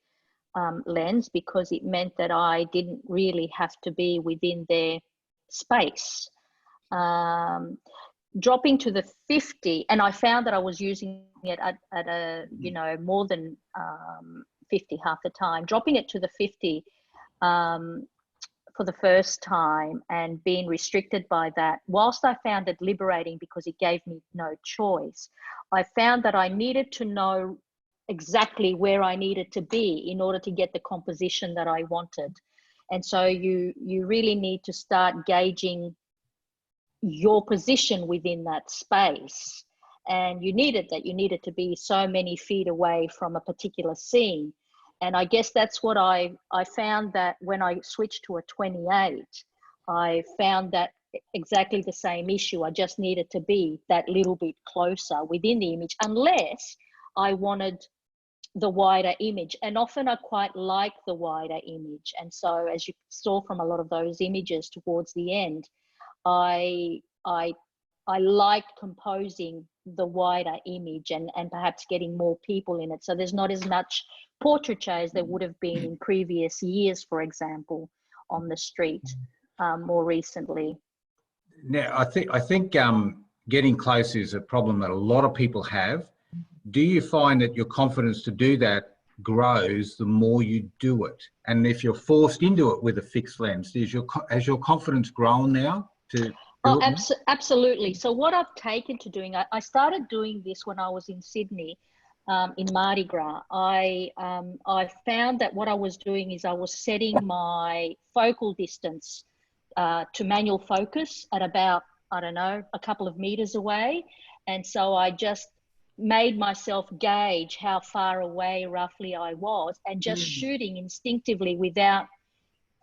lens because it meant that I didn't really have to be within their space. Dropping to the 50, and I found that I was using it at a more than 50 half the time. Dropping it to the 50 for the first time and being restricted by that, whilst I found it liberating because it gave me no choice, I found that I needed to know exactly where I needed to be in order to get the composition that I wanted. And so you really need to start gauging your position within that space. And you needed to be so many feet away from a particular scene. And I guess that's what I found, that when I switched to a 28, I found that exactly the same issue. I just needed to be that little bit closer within the image, unless I wanted the wider image. And often I quite like the wider image. And so, as you saw from a lot of those images towards the end, I liked composing the wider image and perhaps getting more people in it. So there's not as much portraiture as there would have been in previous years, for example, on the street more recently. Now, I think getting close is a problem that a lot of people have. Do you find that your confidence to do that grows the more you do it? And if you're forced into it with a fixed lens, has your confidence grown now to Oh, absolutely. So what I've taken to doing, I started doing this when I was in Sydney in Mardi Gras. I found that what I was doing is I was setting my focal distance to manual focus at about, I don't know, a couple of meters away. And so I just made myself gauge how far away roughly I was, and just shooting instinctively without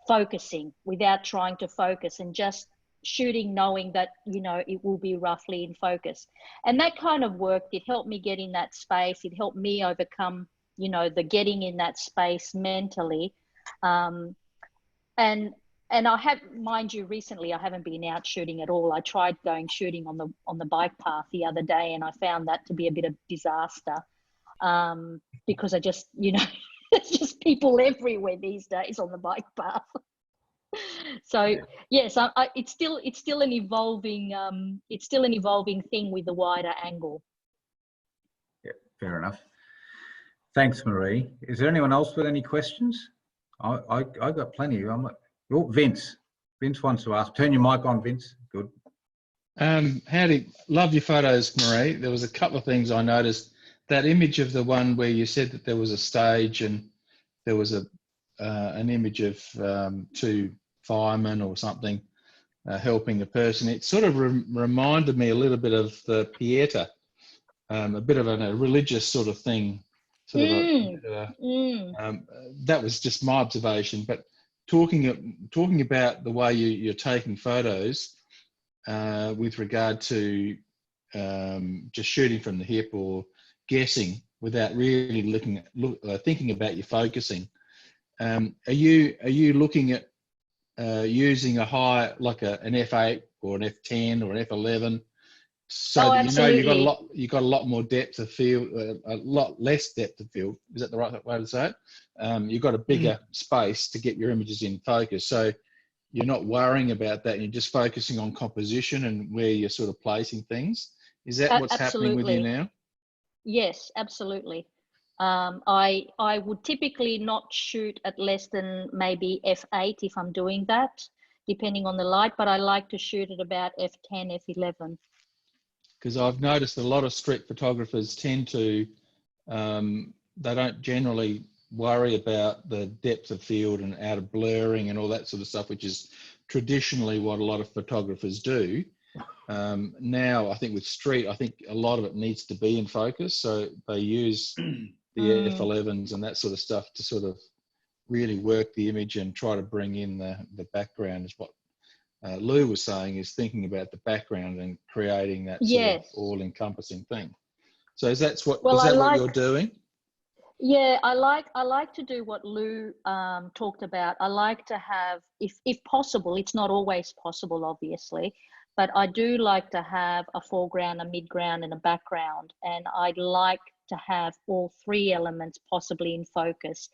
focusing, without trying to focus, and just shooting knowing that, you know, it will be roughly in focus. And that kind of worked. It helped me get in that space. It helped me overcome, you know, the getting in that space mentally. And and I have, mind you, recently I haven't been out shooting at all. I tried going shooting on the bike path the other day, and I found that to be a bit of disaster, because I just, you know, there's just people everywhere these days on the bike path. So yes, it's still an evolving thing with the wider angle. Yeah, fair enough. Thanks, Marie. Is there anyone else with any questions? I got plenty. Oh, Vince. Vince wants to ask. Turn your mic on, Vince. Good. Howdy. Love your photos, Marie. There was a couple of things I noticed. That image of the one where you said that there was a stage and there was an image of two firemen or something helping a person. It sort of reminded me a little bit of the Pieta, a bit of a religious sort of thing. That was just my observation. But talking about the way you're taking photos with regard to just shooting from the hip or guessing without really thinking about your focusing. Are you looking at using a high, like an F8 or an F10 or an F11, so that you know you've got a lot more depth of field, a lot less depth of field? Is that the right way to say it? You've got a bigger space to get your images in focus, so you're not worrying about that. You're just focusing on composition and where you're sort of placing things. Is that what's happening with you now? Yes, absolutely. I would typically not shoot at less than maybe F8 if I'm doing that, depending on the light, but I like to shoot at about F10, F11. Because I've noticed a lot of street photographers tend to, they don't generally worry about the depth of field and out of blurring and all that sort of stuff, which is traditionally what a lot of photographers do. Now, I think with street, I think a lot of it needs to be in focus. So they use the F11s and that sort of stuff to sort of really work the image and try to bring in the background, is what Lou was saying, is thinking about the background and creating that sort of all-encompassing thing. So is that what you're doing? Yeah, I like to do what Lou talked about. I like to have, if possible, it's not always possible, obviously, but I do like to have a foreground, a midground, and a background. And I'd like to have all three elements possibly in focus.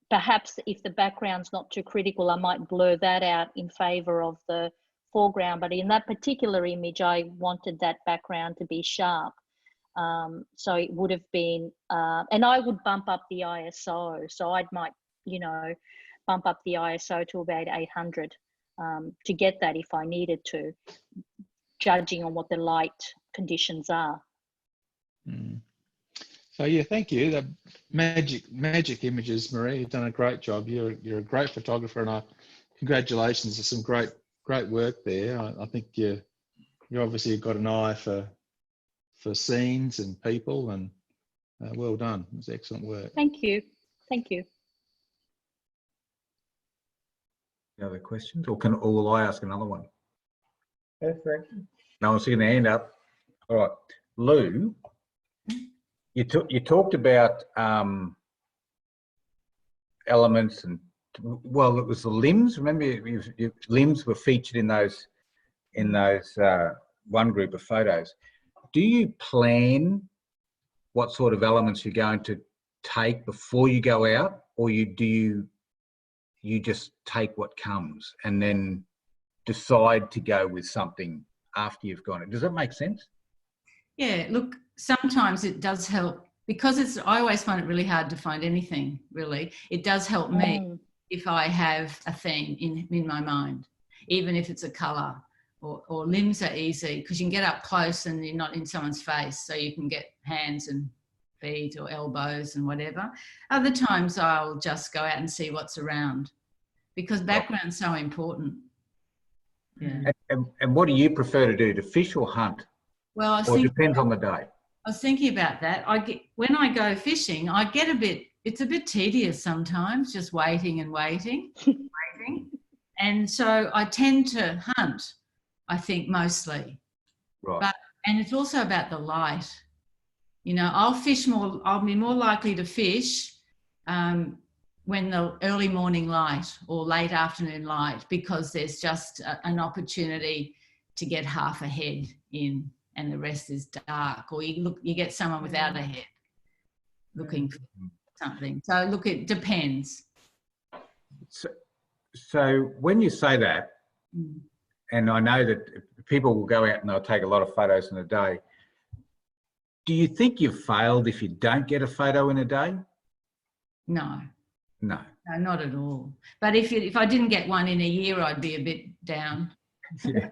Perhaps if the background's not too critical, I might blur that out in favor of the foreground. But in that particular image, I wanted that background to be sharp. So it would have been, and I would bump up the ISO. So I might, you know, bump up the ISO to about 800 to get that if I needed to, judging on what the light conditions are. So yeah, thank you. The magic images, Marie. You've done a great job. You're a great photographer, and congratulations. There's some great work there. I think you obviously got an eye for scenes and people, and well done. It was excellent work. Thank you. Thank you. Any other questions, or will I ask another one? Perfect. No one's seeing their hand up. All right, Lou. You talked about elements and, well, it was the limbs. Remember, your limbs were featured in those one group of photos. Do you plan what sort of elements you're going to take before you go out, or do you just take what comes and then decide to go with something after you've gone? Does that make sense? Yeah, look, sometimes it does help, because I always find it really hard to find anything, really. It does help me if I have a theme in my mind, even if it's a colour, or limbs are easy because you can get up close and you're not in someone's face, so you can get hands and feet or elbows and whatever. Other times I'll just go out and see what's around, because background's so important. Yeah. And what do you prefer to do, to fish or hunt? Well, it depends on the day. I was thinking about that. When I go fishing, it's a bit tedious sometimes, just waiting and waiting, and so I tend to hunt, I think, mostly. Right. And it's also about the light. You know, I'll be more likely to fish when the early morning light or late afternoon light, because there's just an opportunity to get half a head in and the rest is dark, or you get someone without a head looking for something. So look, it depends. So when you say that, and I know that people will go out and they'll take a lot of photos in a day, do you think you've failed if you don't get a photo in a day? No. No. No, not at all. But if I didn't get one in a year, I'd be a bit down. Yeah.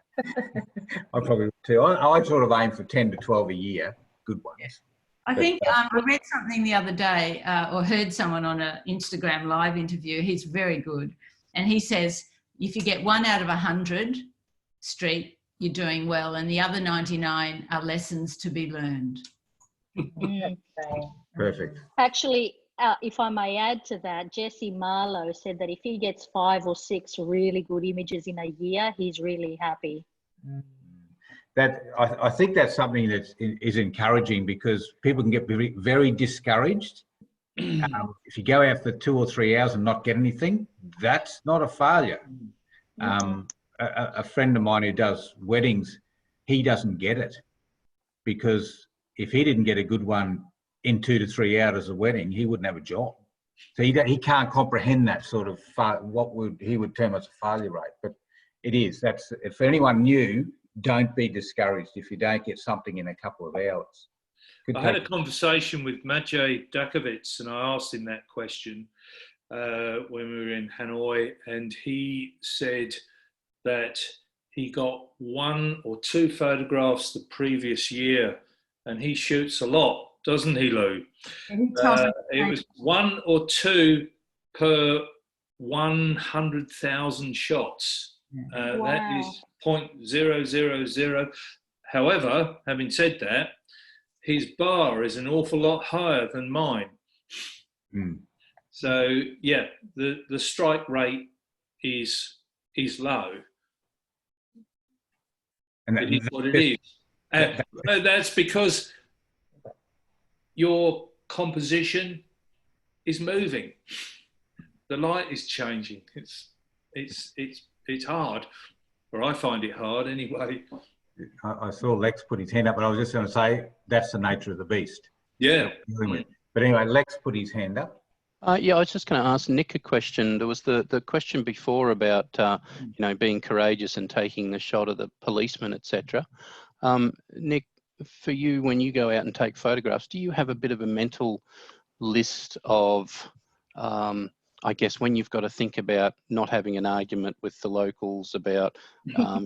I probably would too. I sort of aim for 10 to 12 a year, good ones. Yeah. I think I read something the other day or heard someone on an Instagram live interview. He's very good. And he says, if you get 1 out of 100 street, you're doing well. And the other 99 are lessons to be learned. Perfect. Actually, if I may add to that, Jesse Marlowe said that if he gets 5 or 6 really good images in a year, he's really happy. That I think that's something that is encouraging, because people can get very, very discouraged. If you go out for 2 or 3 hours and not get anything, that's not a failure. A friend of mine who does weddings, he doesn't get it, because if he didn't get a good one in 2 to 3 hours of wedding, he wouldn't have a job. So he can't comprehend that sort of what he would term as a failure rate. But it is. That's, if anyone new, don't be discouraged if you don't get something in a couple of hours. I had a conversation with Maciej Dakovits, and I asked him that question when we were in Hanoi, and he said that he got 1 or 2 photographs the previous year, and he shoots a lot, doesn't he, Lou? It was 1 or 2 per 100,000 shots. Wow. That is 0.000. However, having said that, his bar is an awful lot higher than mine. So yeah, the strike rate is low. And it is what it is. That's because your composition is moving. The light is changing. It's hard, or I find it hard anyway. I saw Lex put his hand up, but I was just going to say that's the nature of the beast. Yeah. But anyway, Lex put his hand up. Yeah, I was just going to ask Nick a question. There was the question before about being courageous and taking the shot of the policeman, etc. Nick, for you, when you go out and take photographs, do you have a bit of a mental list of I guess when you've got to think about not having an argument with the locals, about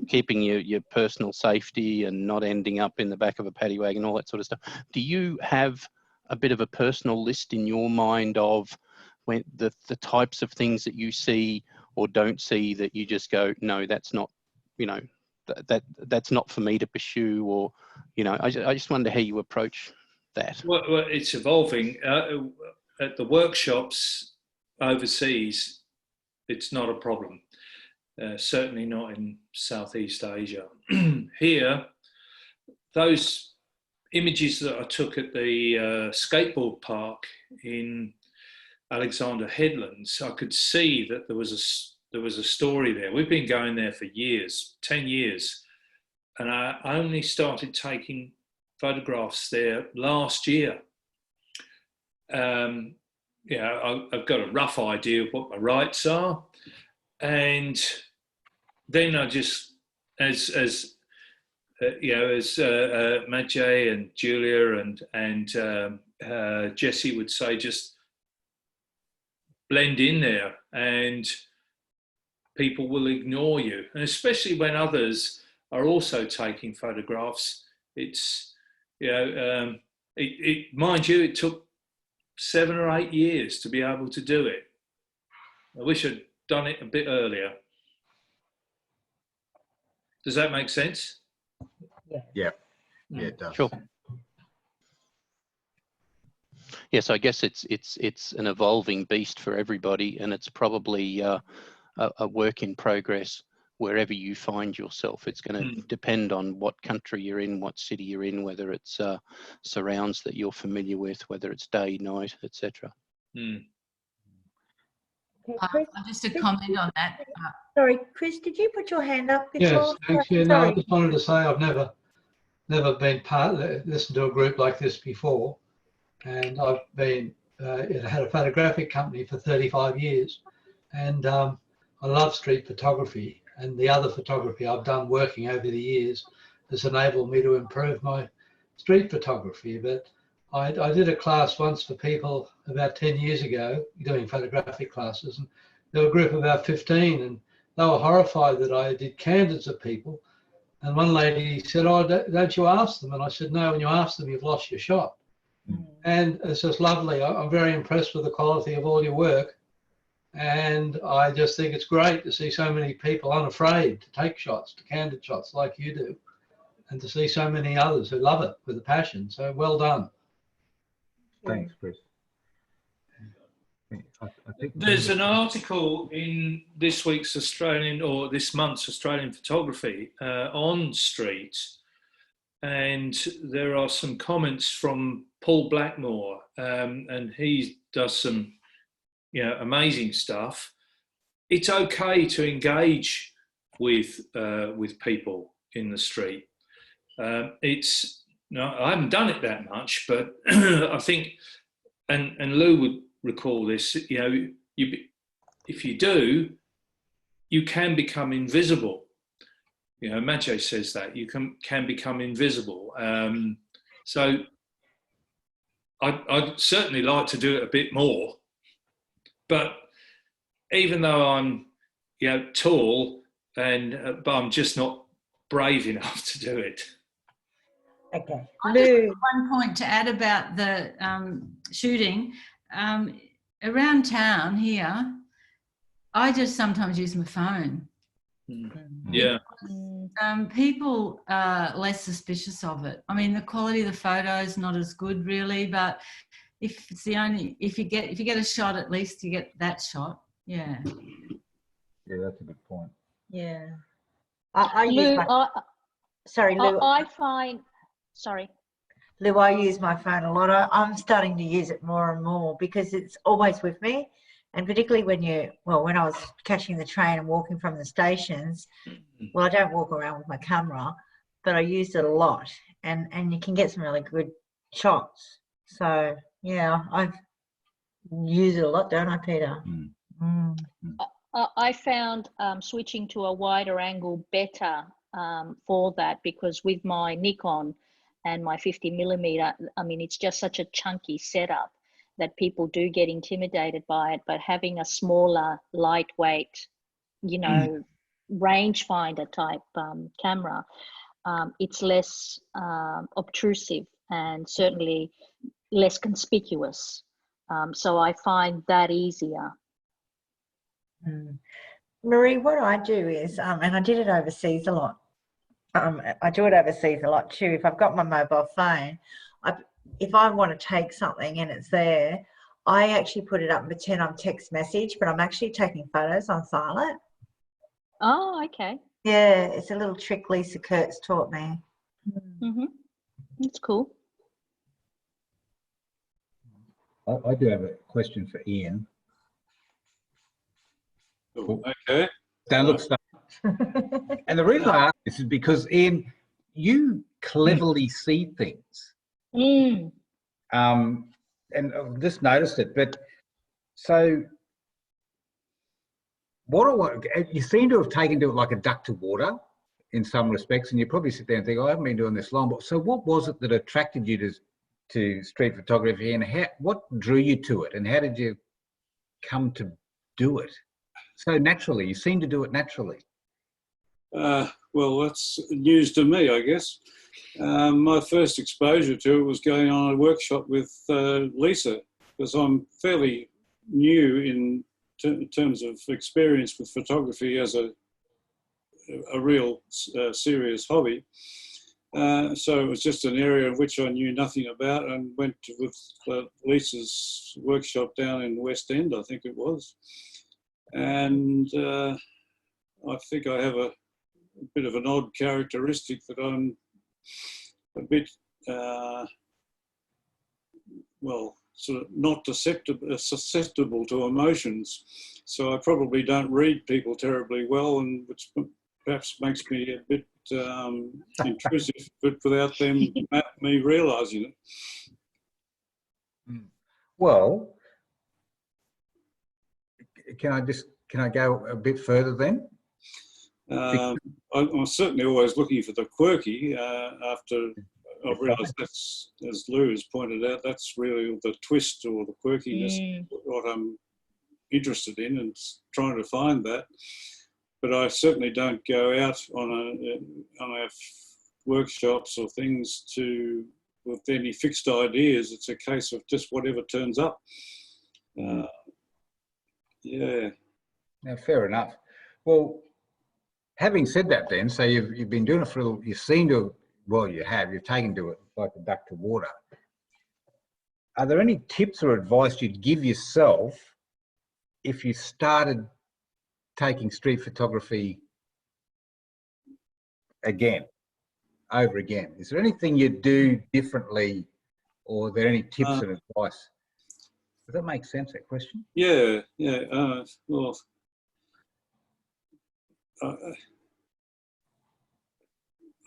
keeping your personal safety and not ending up in the back of a paddy wagon, all that sort of stuff. Do you have a bit of a personal list in your mind of when the types of things that you see or don't see that you just go, no, that's not, that's not for me to pursue, or, I just wonder how you approach that. Well, it's evolving. At the workshops overseas, it's not a problem. Certainly not in Southeast Asia. Here, those images that I took at the skateboard park in Alexander Headlands, I could see that there was a story there. We've been going there for years, 10 years, and I only started taking photographs there last year. I've got a rough idea of what my rights are, and then I just, as Maciej and Julia and Jesse would say, just blend in there, and people will ignore you. And especially when others are also taking photographs, it's, mind you, it took 7 or 8 years to be able to do it. I wish I'd done it a bit earlier. Does that make sense? Yeah, it does. Sure. Yes, I guess it's an evolving beast for everybody, and it's probably a work in progress wherever you find yourself. It's going to depend on what country you're in, what city you're in, whether it's surrounds that you're familiar with, whether it's day, night, etc. Okay, Chris, Just a comment on that. sorry, Chris, did you put your hand up before? Yes, thanks. Yeah, no, Sorry. I just wanted to say I've never been listened to a group like this before, and I've been had a photographic company for 35 years, and I love street photography, and the other photography I've done working over the years has enabled me to improve my street photography. But I did a class once for people about 10 years ago, doing photographic classes, and there were a group of about 15, and they were horrified that I did candids of people. And one lady said, "Oh, don't you ask them?" And I said, "No, when you ask them, you've lost your shot." And it's just lovely. I'm very impressed with the quality of all your work. And I just think it's great to see so many people unafraid to take shots, to candid shots like you do, and to see so many others who love it with a passion. So well done. Thanks, Chris. I think There's an article in this week's Australian, or this month's Australian Photography on street, and there are some comments from Paul Blackmore, and he does some, amazing stuff. It's okay to engage with people in the street. I haven't done it that much, but I think, and Lou would recall this, if you do, you can become invisible. Maciej says that you can become invisible. So I'd certainly like to do it a bit more, but even though I'm, tall, but I'm just not brave enough to do it. Okay. I just have one point to add about the shooting. Around town here, I just sometimes use my phone. Yeah. People are less suspicious of it. I mean, the quality of the photo is not as good, really, but if you get a shot, at least you get that shot. Yeah. Yeah, that's a good point. Yeah. Lou, sorry, Lou. Sorry. Lou, I use my phone a lot. I'm starting to use it more and more because it's always with me. And particularly when I was catching the train and walking from the stations, well, I don't walk around with my camera, but I use it a lot. And you can get some really good shots. So, yeah, I use it a lot, don't I, Peter? I found switching to a wider angle better for that, because with my Nikon and my 50mm, I mean, it's just such a chunky setup that people do get intimidated by it. But having a smaller, lightweight, rangefinder type camera, it's less obtrusive and certainly less conspicuous. So I find that easier. Marie, what I do is, and I did it overseas a lot. I do it overseas a lot too. If I've got my mobile phone, if I want to take something and it's there, I actually put it up and pretend I'm text message, but I'm actually taking photos on silent. Oh, okay. Yeah, it's a little trick Lisa Kurtz taught me. That's cool. I do have a question for Ian. Okay. Don't look stuck. And the reason I ask this is because, Ian, you cleverly see things. And I've just noticed it. But so you seem to have taken to it like a duck to water in some respects, and you probably sit there and think, I haven't been doing this long. But so what was it that attracted you to street photography, and what drew you to it, and how did you come to do it so naturally? You seem to do it naturally. Well, that's news to me, I guess. My first exposure to it was going on a workshop with Lisa, because I'm fairly new in terms of experience with photography as a real serious hobby. So it was just an area of which I knew nothing about, and went with Lisa's workshop down in West End, I think it was. And I think I have a bit of an odd characteristic that I'm a bit, sort of not susceptible to emotions. So I probably don't read people terribly well, and which perhaps makes me a bit intrusive, but without them me realising it. Well, can I go a bit further then? I'm certainly always looking for the quirky after I've realised that's, as Lou has pointed out, that's really the twist or the quirkiness, what I'm interested in, and trying to find that. But I certainly don't go out on a workshops or things with any fixed ideas. It's a case of just whatever turns up. Yeah. Now, fair enough. Well, having said that then, so you've been doing it for a little, you seem to, well, you've taken to it like a duck to water. Are there any tips or advice you'd give yourself if you started taking street photography over again? Is there anything you'd do differently, or are there any tips and advice? Does that make sense, that question? Yeah. Well,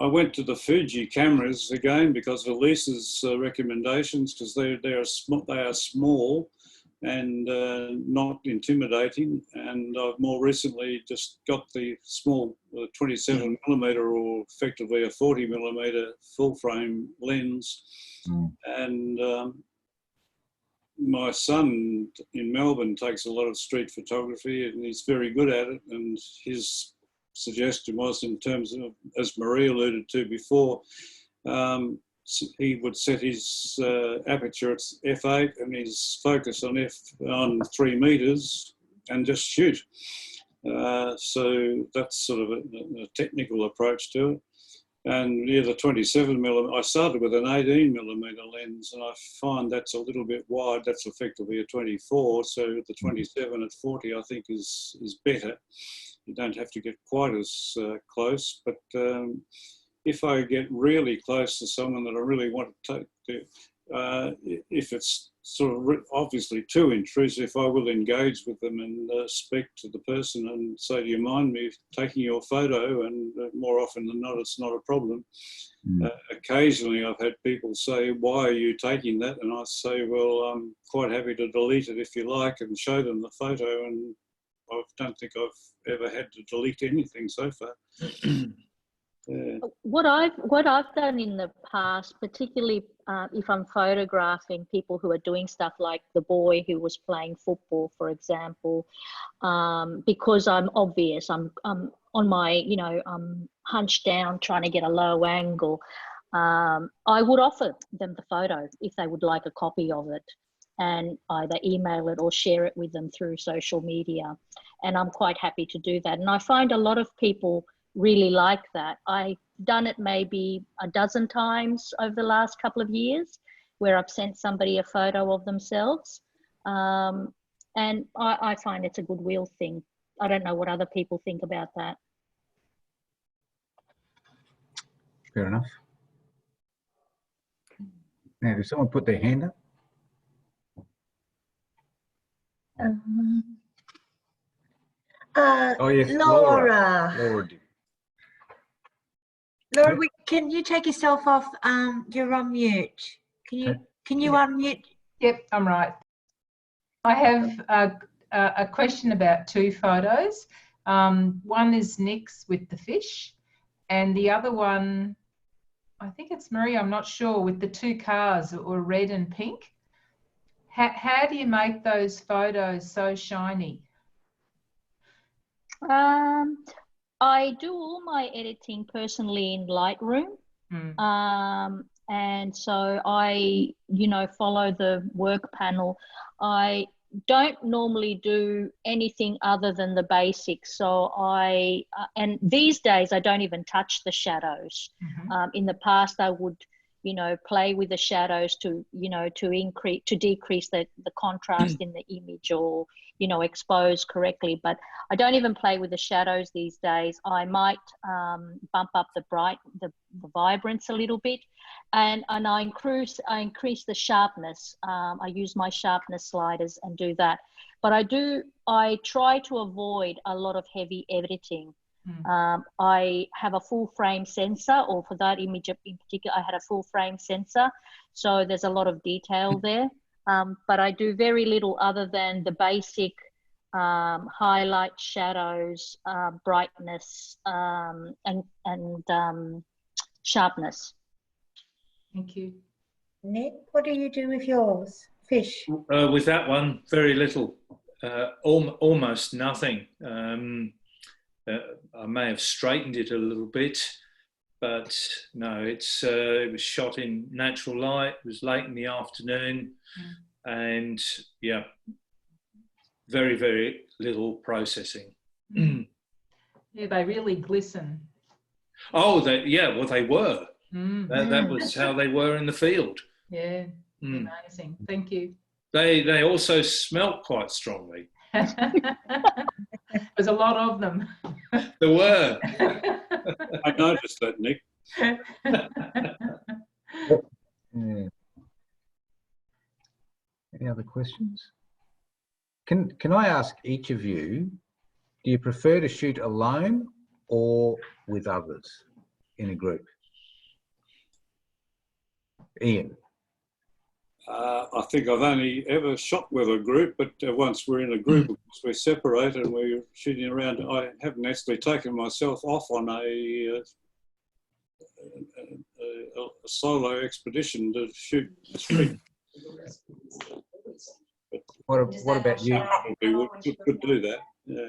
I went to the Fuji cameras again because of Lisa's recommendations, because they are small and not intimidating. And I've more recently just got the small 27mm or effectively a 40mm full frame lens. And my son in Melbourne takes a lot of street photography, and he's very good at it. And his suggestion was, in terms of, as Marie alluded to before, he would set his aperture at f8 and his focus on 3 meters and just shoot. So that's sort of a technical approach to it. And yeah, the 27mm, I started with an 18mm lens, and I find that's a little bit wide. That's effectively a 24. So the 27 at 40, I think, is better. You don't have to get quite as close. But if I get really close to someone that I really want to take, if it's sort of obviously too intrusive, I will engage with them and speak to the person and say, do you mind me taking your photo? And more often than not, it's not a problem. Occasionally I've had people say, why are you taking that? And I say, well, I'm quite happy to delete it if you like, and show them the photo. And I don't think I've ever had to delete anything so far. Yeah. What I've done in the past, particularly if I'm photographing people who are doing stuff like the boy who was playing football, for example, because I'm obvious, I'm on my, I'm hunched down trying to get a low angle, I would offer them the photo if they would like a copy of it, and either email it or share it with them through social media. And I'm quite happy to do that. And I find a lot of people really like that. I've done it maybe a dozen times over the last couple of years, where I've sent somebody a photo of themselves. And I find it's a goodwill thing. I don't know what other people think about that. Fair enough. Now, did someone put their hand up? Oh yes, Laura. Laura did. Laura, can you take yourself off? You're on mute. Can you unmute? Yep, I'm right. I have a question about 2 photos. One is Nick's with the fish, and the other one, I think it's Marie, I'm not sure, with the 2 cars, or red and pink. How do you make those photos so shiny? I do all my editing personally in Lightroom. And so I, follow the work panel. I don't normally do anything other than the basics. So and these days I don't even touch the shadows. In the past I would, you know, play with the shadows to, you know, to decrease the contrast in the image, or, you know, expose correctly. But I don't even play with the shadows these days. I might bump up the vibrance a little bit, and I increase the sharpness. I use my sharpness sliders and do that. But I try to avoid a lot of heavy editing. I have a full frame sensor, or for that image in particular, I had a full frame sensor. So there's a lot of detail there. But I do very little other than the basic highlight, shadows, brightness, and sharpness. Thank you. Nick, what do you do with yours? Fish? With that one, very little, almost nothing. I may have straightened it a little bit, but no, it was shot in natural light. It was late in the afternoon, and yeah, very, very little processing. Yeah, they really glisten. Oh, well, they were. That was how they were in the field. Yeah, amazing. Thank you. They also smelt quite strongly. There's a lot of them. There were. I noticed that, Nick. Any other questions? Can I ask each of you, do you prefer to shoot alone or with others in a group? Ian? I think I've only ever shot with a group, but once we're in a group, of course, we're separated and we're shooting around. I haven't actually taken myself off on a solo expedition to shoot the street. What about you? We could do that. Yeah.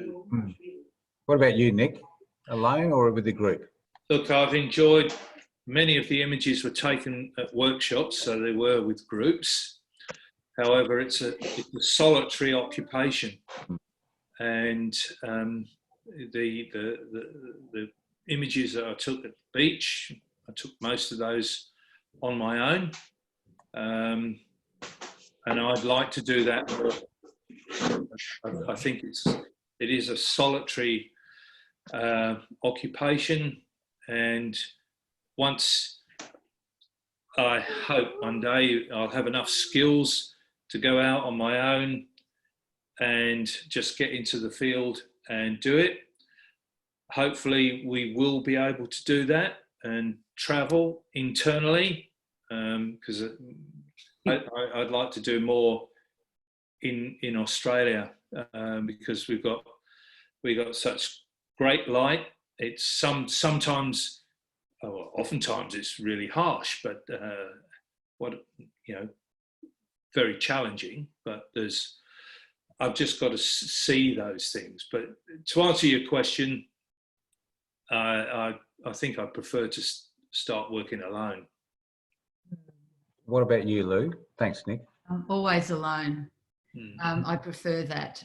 What about you, Nick? Alone or with the group? Look, I've enjoyed many of the images were taken at workshops, so they were with groups. However, it's a solitary occupation, and the images that I took at the beach, I took most of those on my own, and I'd like to do that more. I think it is a solitary occupation, and once I hope one day I'll have enough skills to go out on my own and just get into the field and do it. Hopefully we will be able to do that and travel internally, because I'd like to do more in Australia, because we've got such great light. It's sometimes, oftentimes it's really harsh, but very challenging. But I've just got to see those things. But to answer your question, I think I prefer to start working alone. What about you, Lou? Thanks, Nick. I'm always alone. I prefer that.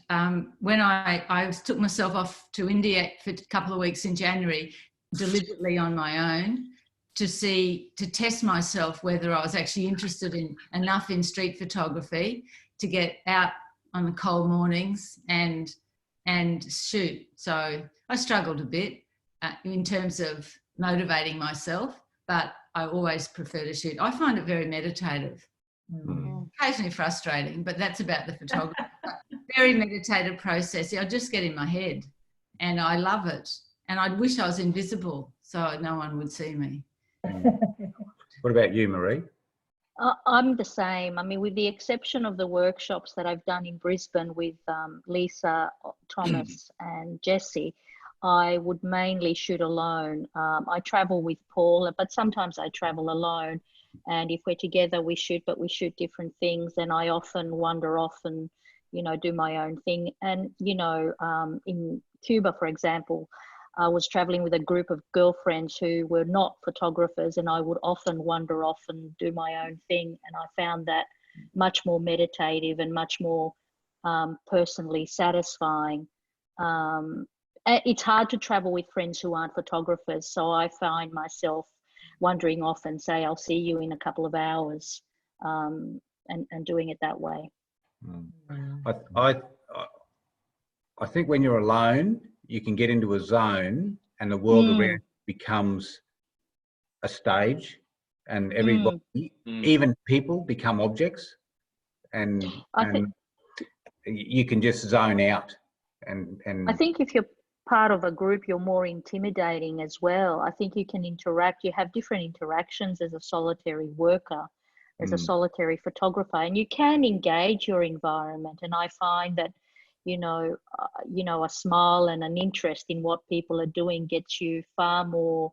When I took myself off to India for a couple of weeks in January, deliberately on my own, to test myself whether I was actually interested enough in street photography to get out on the cold mornings and shoot. So I struggled a bit in terms of motivating myself, but I always prefer to shoot. I find it very meditative. Occasionally frustrating, but that's about the photography. Very meditative process. I just get in my head and I love it. And I wish I was invisible so no one would see me. What about you, Marie? I'm the same. I mean, with the exception of the workshops that I've done in Brisbane with Lisa, Thomas and Jessie, I would mainly shoot alone. I travel with Paul, but sometimes I travel alone. And if we're together, we shoot, but we shoot different things. And I often wander off and, do my own thing. And, in Cuba, for example, I was traveling with a group of girlfriends who were not photographers, and I would often wander off and do my own thing. And I found that much more meditative and much more personally satisfying. It's hard to travel with friends who aren't photographers. So I find myself, wandering off and say, I'll see you in a couple of hours, and doing it that way. I think when you're alone, you can get into a zone and the world around becomes a stage, and everybody, even people, become objects, and you can just zone out. And I think if you're part of a group, you're more intimidating as well. I think you can interact. You have different interactions as a solitary worker, as a solitary photographer, and you can engage your environment. And I find that, you know, a smile and an interest in what people are doing gets you far more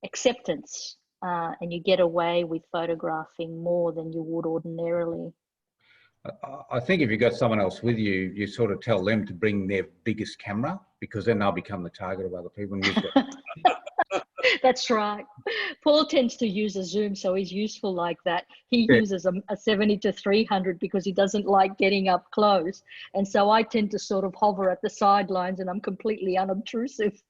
acceptance, and you get away with photographing more than you would ordinarily. I think if you've got someone else with you, you sort of tell them to bring their biggest camera, because then they'll become the target of other people. And you've got... That's right. Paul tends to use a zoom, so he's useful like that. He uses a 70 to 300 because he doesn't like getting up close. And so I tend to sort of hover at the sidelines, and I'm completely unobtrusive.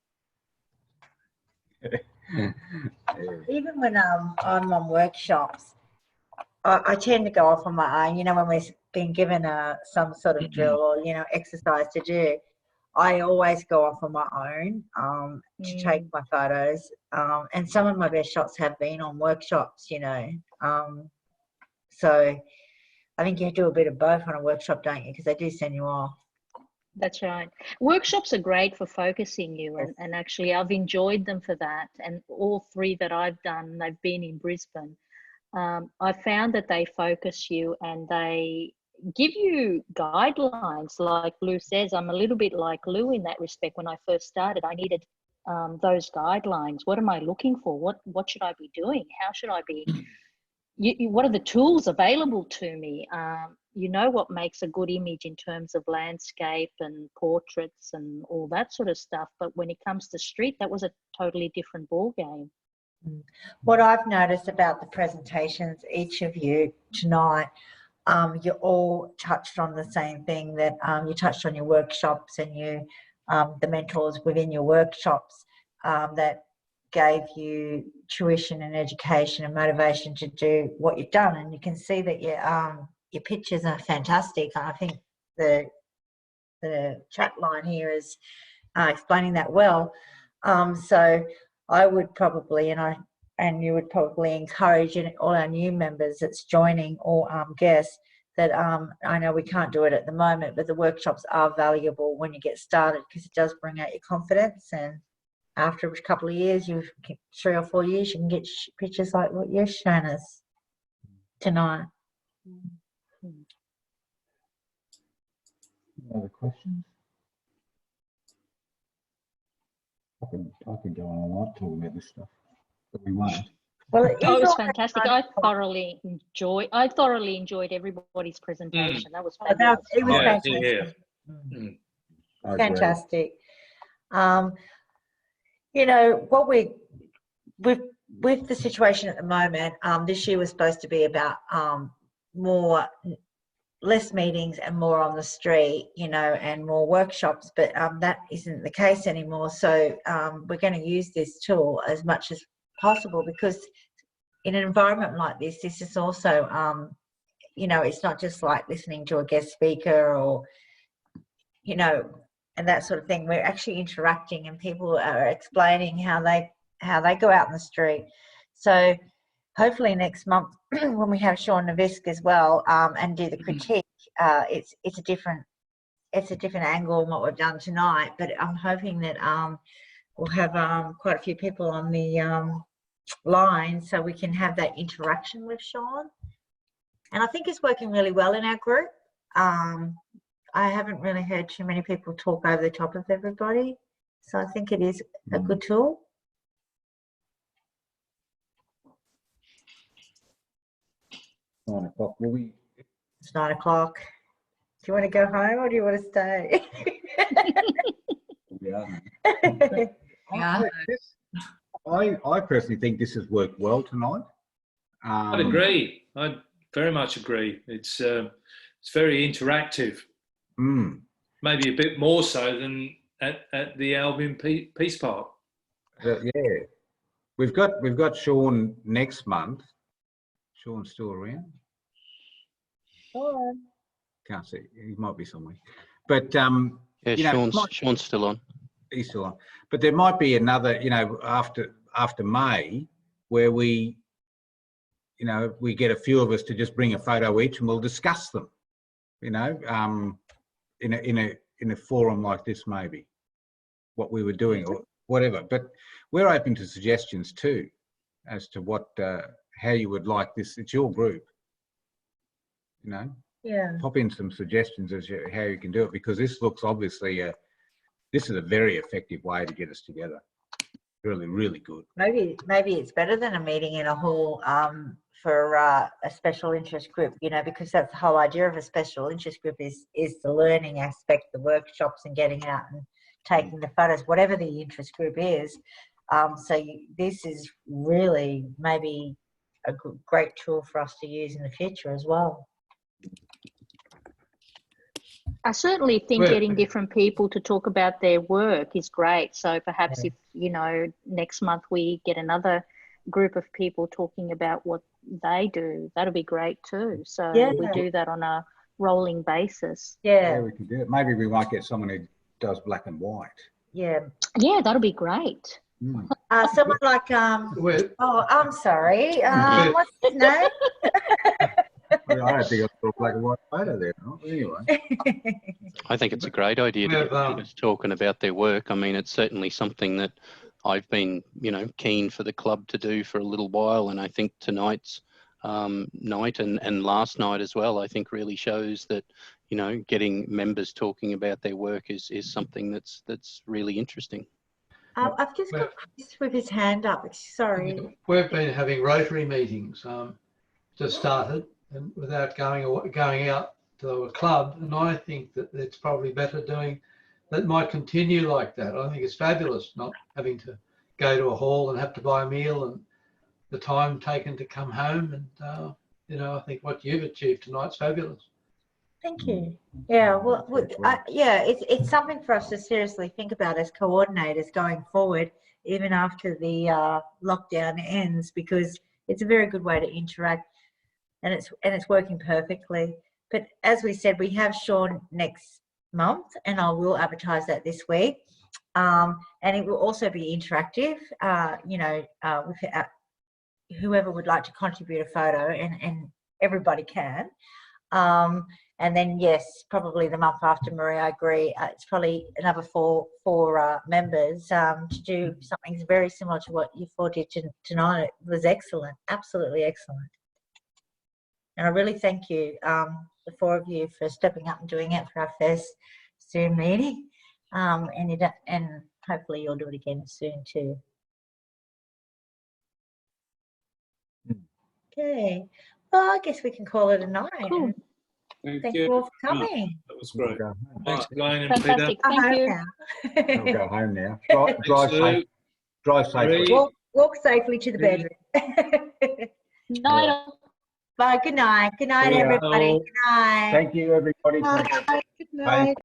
Even when I'm on workshops, I tend to go off on my own. You know, when we've been given some sort of drill or, you know, exercise to do, I always go off on my own to take my photos. And some of my best shots have been on workshops, you know. So I think you do a bit of both on a workshop, don't you? Because they do send you off. That's right. Workshops are great for focusing you, and actually I've enjoyed them for that. And all three that I've done, they've been in Brisbane. I found that they focus you and they give you guidelines. Like Lou says, I'm a little bit like Lou in that respect. When I first started, I needed those guidelines. What am I looking for? What should I be doing? How should I be? What are the tools available to me? You know what makes a good image in terms of landscape and portraits and all that sort of stuff. But when it comes to street, that was a totally different ball game. What I've noticed about the presentations, each of you tonight, you all touched on the same thing, that you touched on your workshops and you, the mentors within your workshops that gave you tuition and education and motivation to do what you've done. And you can see that your pictures are fantastic. I think the chat line here is explaining that well. So I would probably, and you would probably encourage all our new members that's joining or guests that I know we can't do it at the moment, but the workshops are valuable when you get started, because it does bring out your confidence. And after a couple of years, 3 or 4 years, you can get pictures like what you've shown us tonight. Other questions? I could go on a lot talking about this stuff, but we won't. Well, it was fantastic. I thoroughly enjoyed everybody's presentation. That was fantastic. It was fantastic. Fantastic. You know what, with the situation at the moment, this year was supposed to be about less meetings and more on the street, you know, and more workshops, but that isn't the case anymore. So we're going to use this tool as much as possible, because in an environment like this is also, you know, it's not just like listening to a guest speaker or, you know, and that sort of thing. We're actually interacting, and people are explaining how they go out in the street. So hopefully next month when we have Sean Navisk as well, and do the critique, it's a different angle than what we've done tonight. But I'm hoping that we'll have quite a few people on the line, so we can have that interaction with Sean. And I think it's working really well in our group. I haven't really heard too many people talk over the top of everybody, so I think it is a good tool. Nine o'clock, will we? It's 9 o'clock. Do you want to go home or do you want to stay? Yeah. I personally think this has worked well tonight. I'd agree. I very much agree. It's very interactive. Maybe a bit more so than at the Albion Peace Park. Yeah. We've got Sean next month. Sean's still around. Can't see. He might be somewhere. But Yeah, you know, Sean's still on. He's still on. But there might be another, you know, after May, where we, you know, we get a few of us to just bring a photo each, and we'll discuss them. You know, in a forum like this, maybe what we were doing or whatever. But we're open to suggestions too, as to what how you would like this. It's your group. You know. Yeah. Pop in some suggestions as to how you can do it, because this looks obviously this is a very effective way to get us together. Really, really good. Maybe it's better than a meeting in a hall for a special interest group, you know, because that's the whole idea of a special interest group is the learning aspect, the workshops and getting out and taking the photos, whatever the interest group is. This is really maybe a great tool for us to use in the future as well. I certainly think getting different people to talk about their work is great. So perhaps if, you know, next month we get another group of people talking about what they do, that'll be great too. So we do that on a rolling basis. Yeah, we can do it. Maybe we might get someone who does black and white. Yeah. Yeah, that'll be great. Someone like oh, I'm sorry. What's his name? I don't think I saw a black and white photo there. No? Anyway, I think it's a great idea to get students talking about their work. I mean, it's certainly something that I've been, you know, keen for the club to do for a little while, and I think tonight's night and last night as well, I think really shows that, you know, getting members talking about their work is something that's really interesting. I've just got Chris with his hand up. Sorry. We've been having Rotary meetings, just started, and without going out to a club, and I think that it's probably better doing that. Might continue like that. I think it's fabulous not having to go to a hall and have to buy a meal and the time taken to come home. And you know, I think what you've achieved tonight's fabulous. Thank you. Yeah, well, it's something for us to seriously think about as coordinators going forward, even after the lockdown ends, because it's a very good way to interact, and it's working perfectly. But as we said, we have Sean next month, and I will advertise that this week, and it will also be interactive. You know, with whoever would like to contribute a photo, and everybody can. And then, yes, probably the month after, Marie, I agree, it's probably another four members to do something very similar to what you four did tonight. It was excellent, absolutely excellent. And I really thank you, the four of you, for stepping up and doing it for our first Zoom meeting. And hopefully you'll do it again soon too. Okay, well, I guess we can call it a night. Cool. Thank you all for coming. That was great. Thanks, Elaine and Peter. Fantastic. Thank you. I'll go home now. Drive safely. Walk safely to the bedroom. Night. Bye. Good night. Good night, everybody. Good night. Thank you, everybody. Bye. Good night.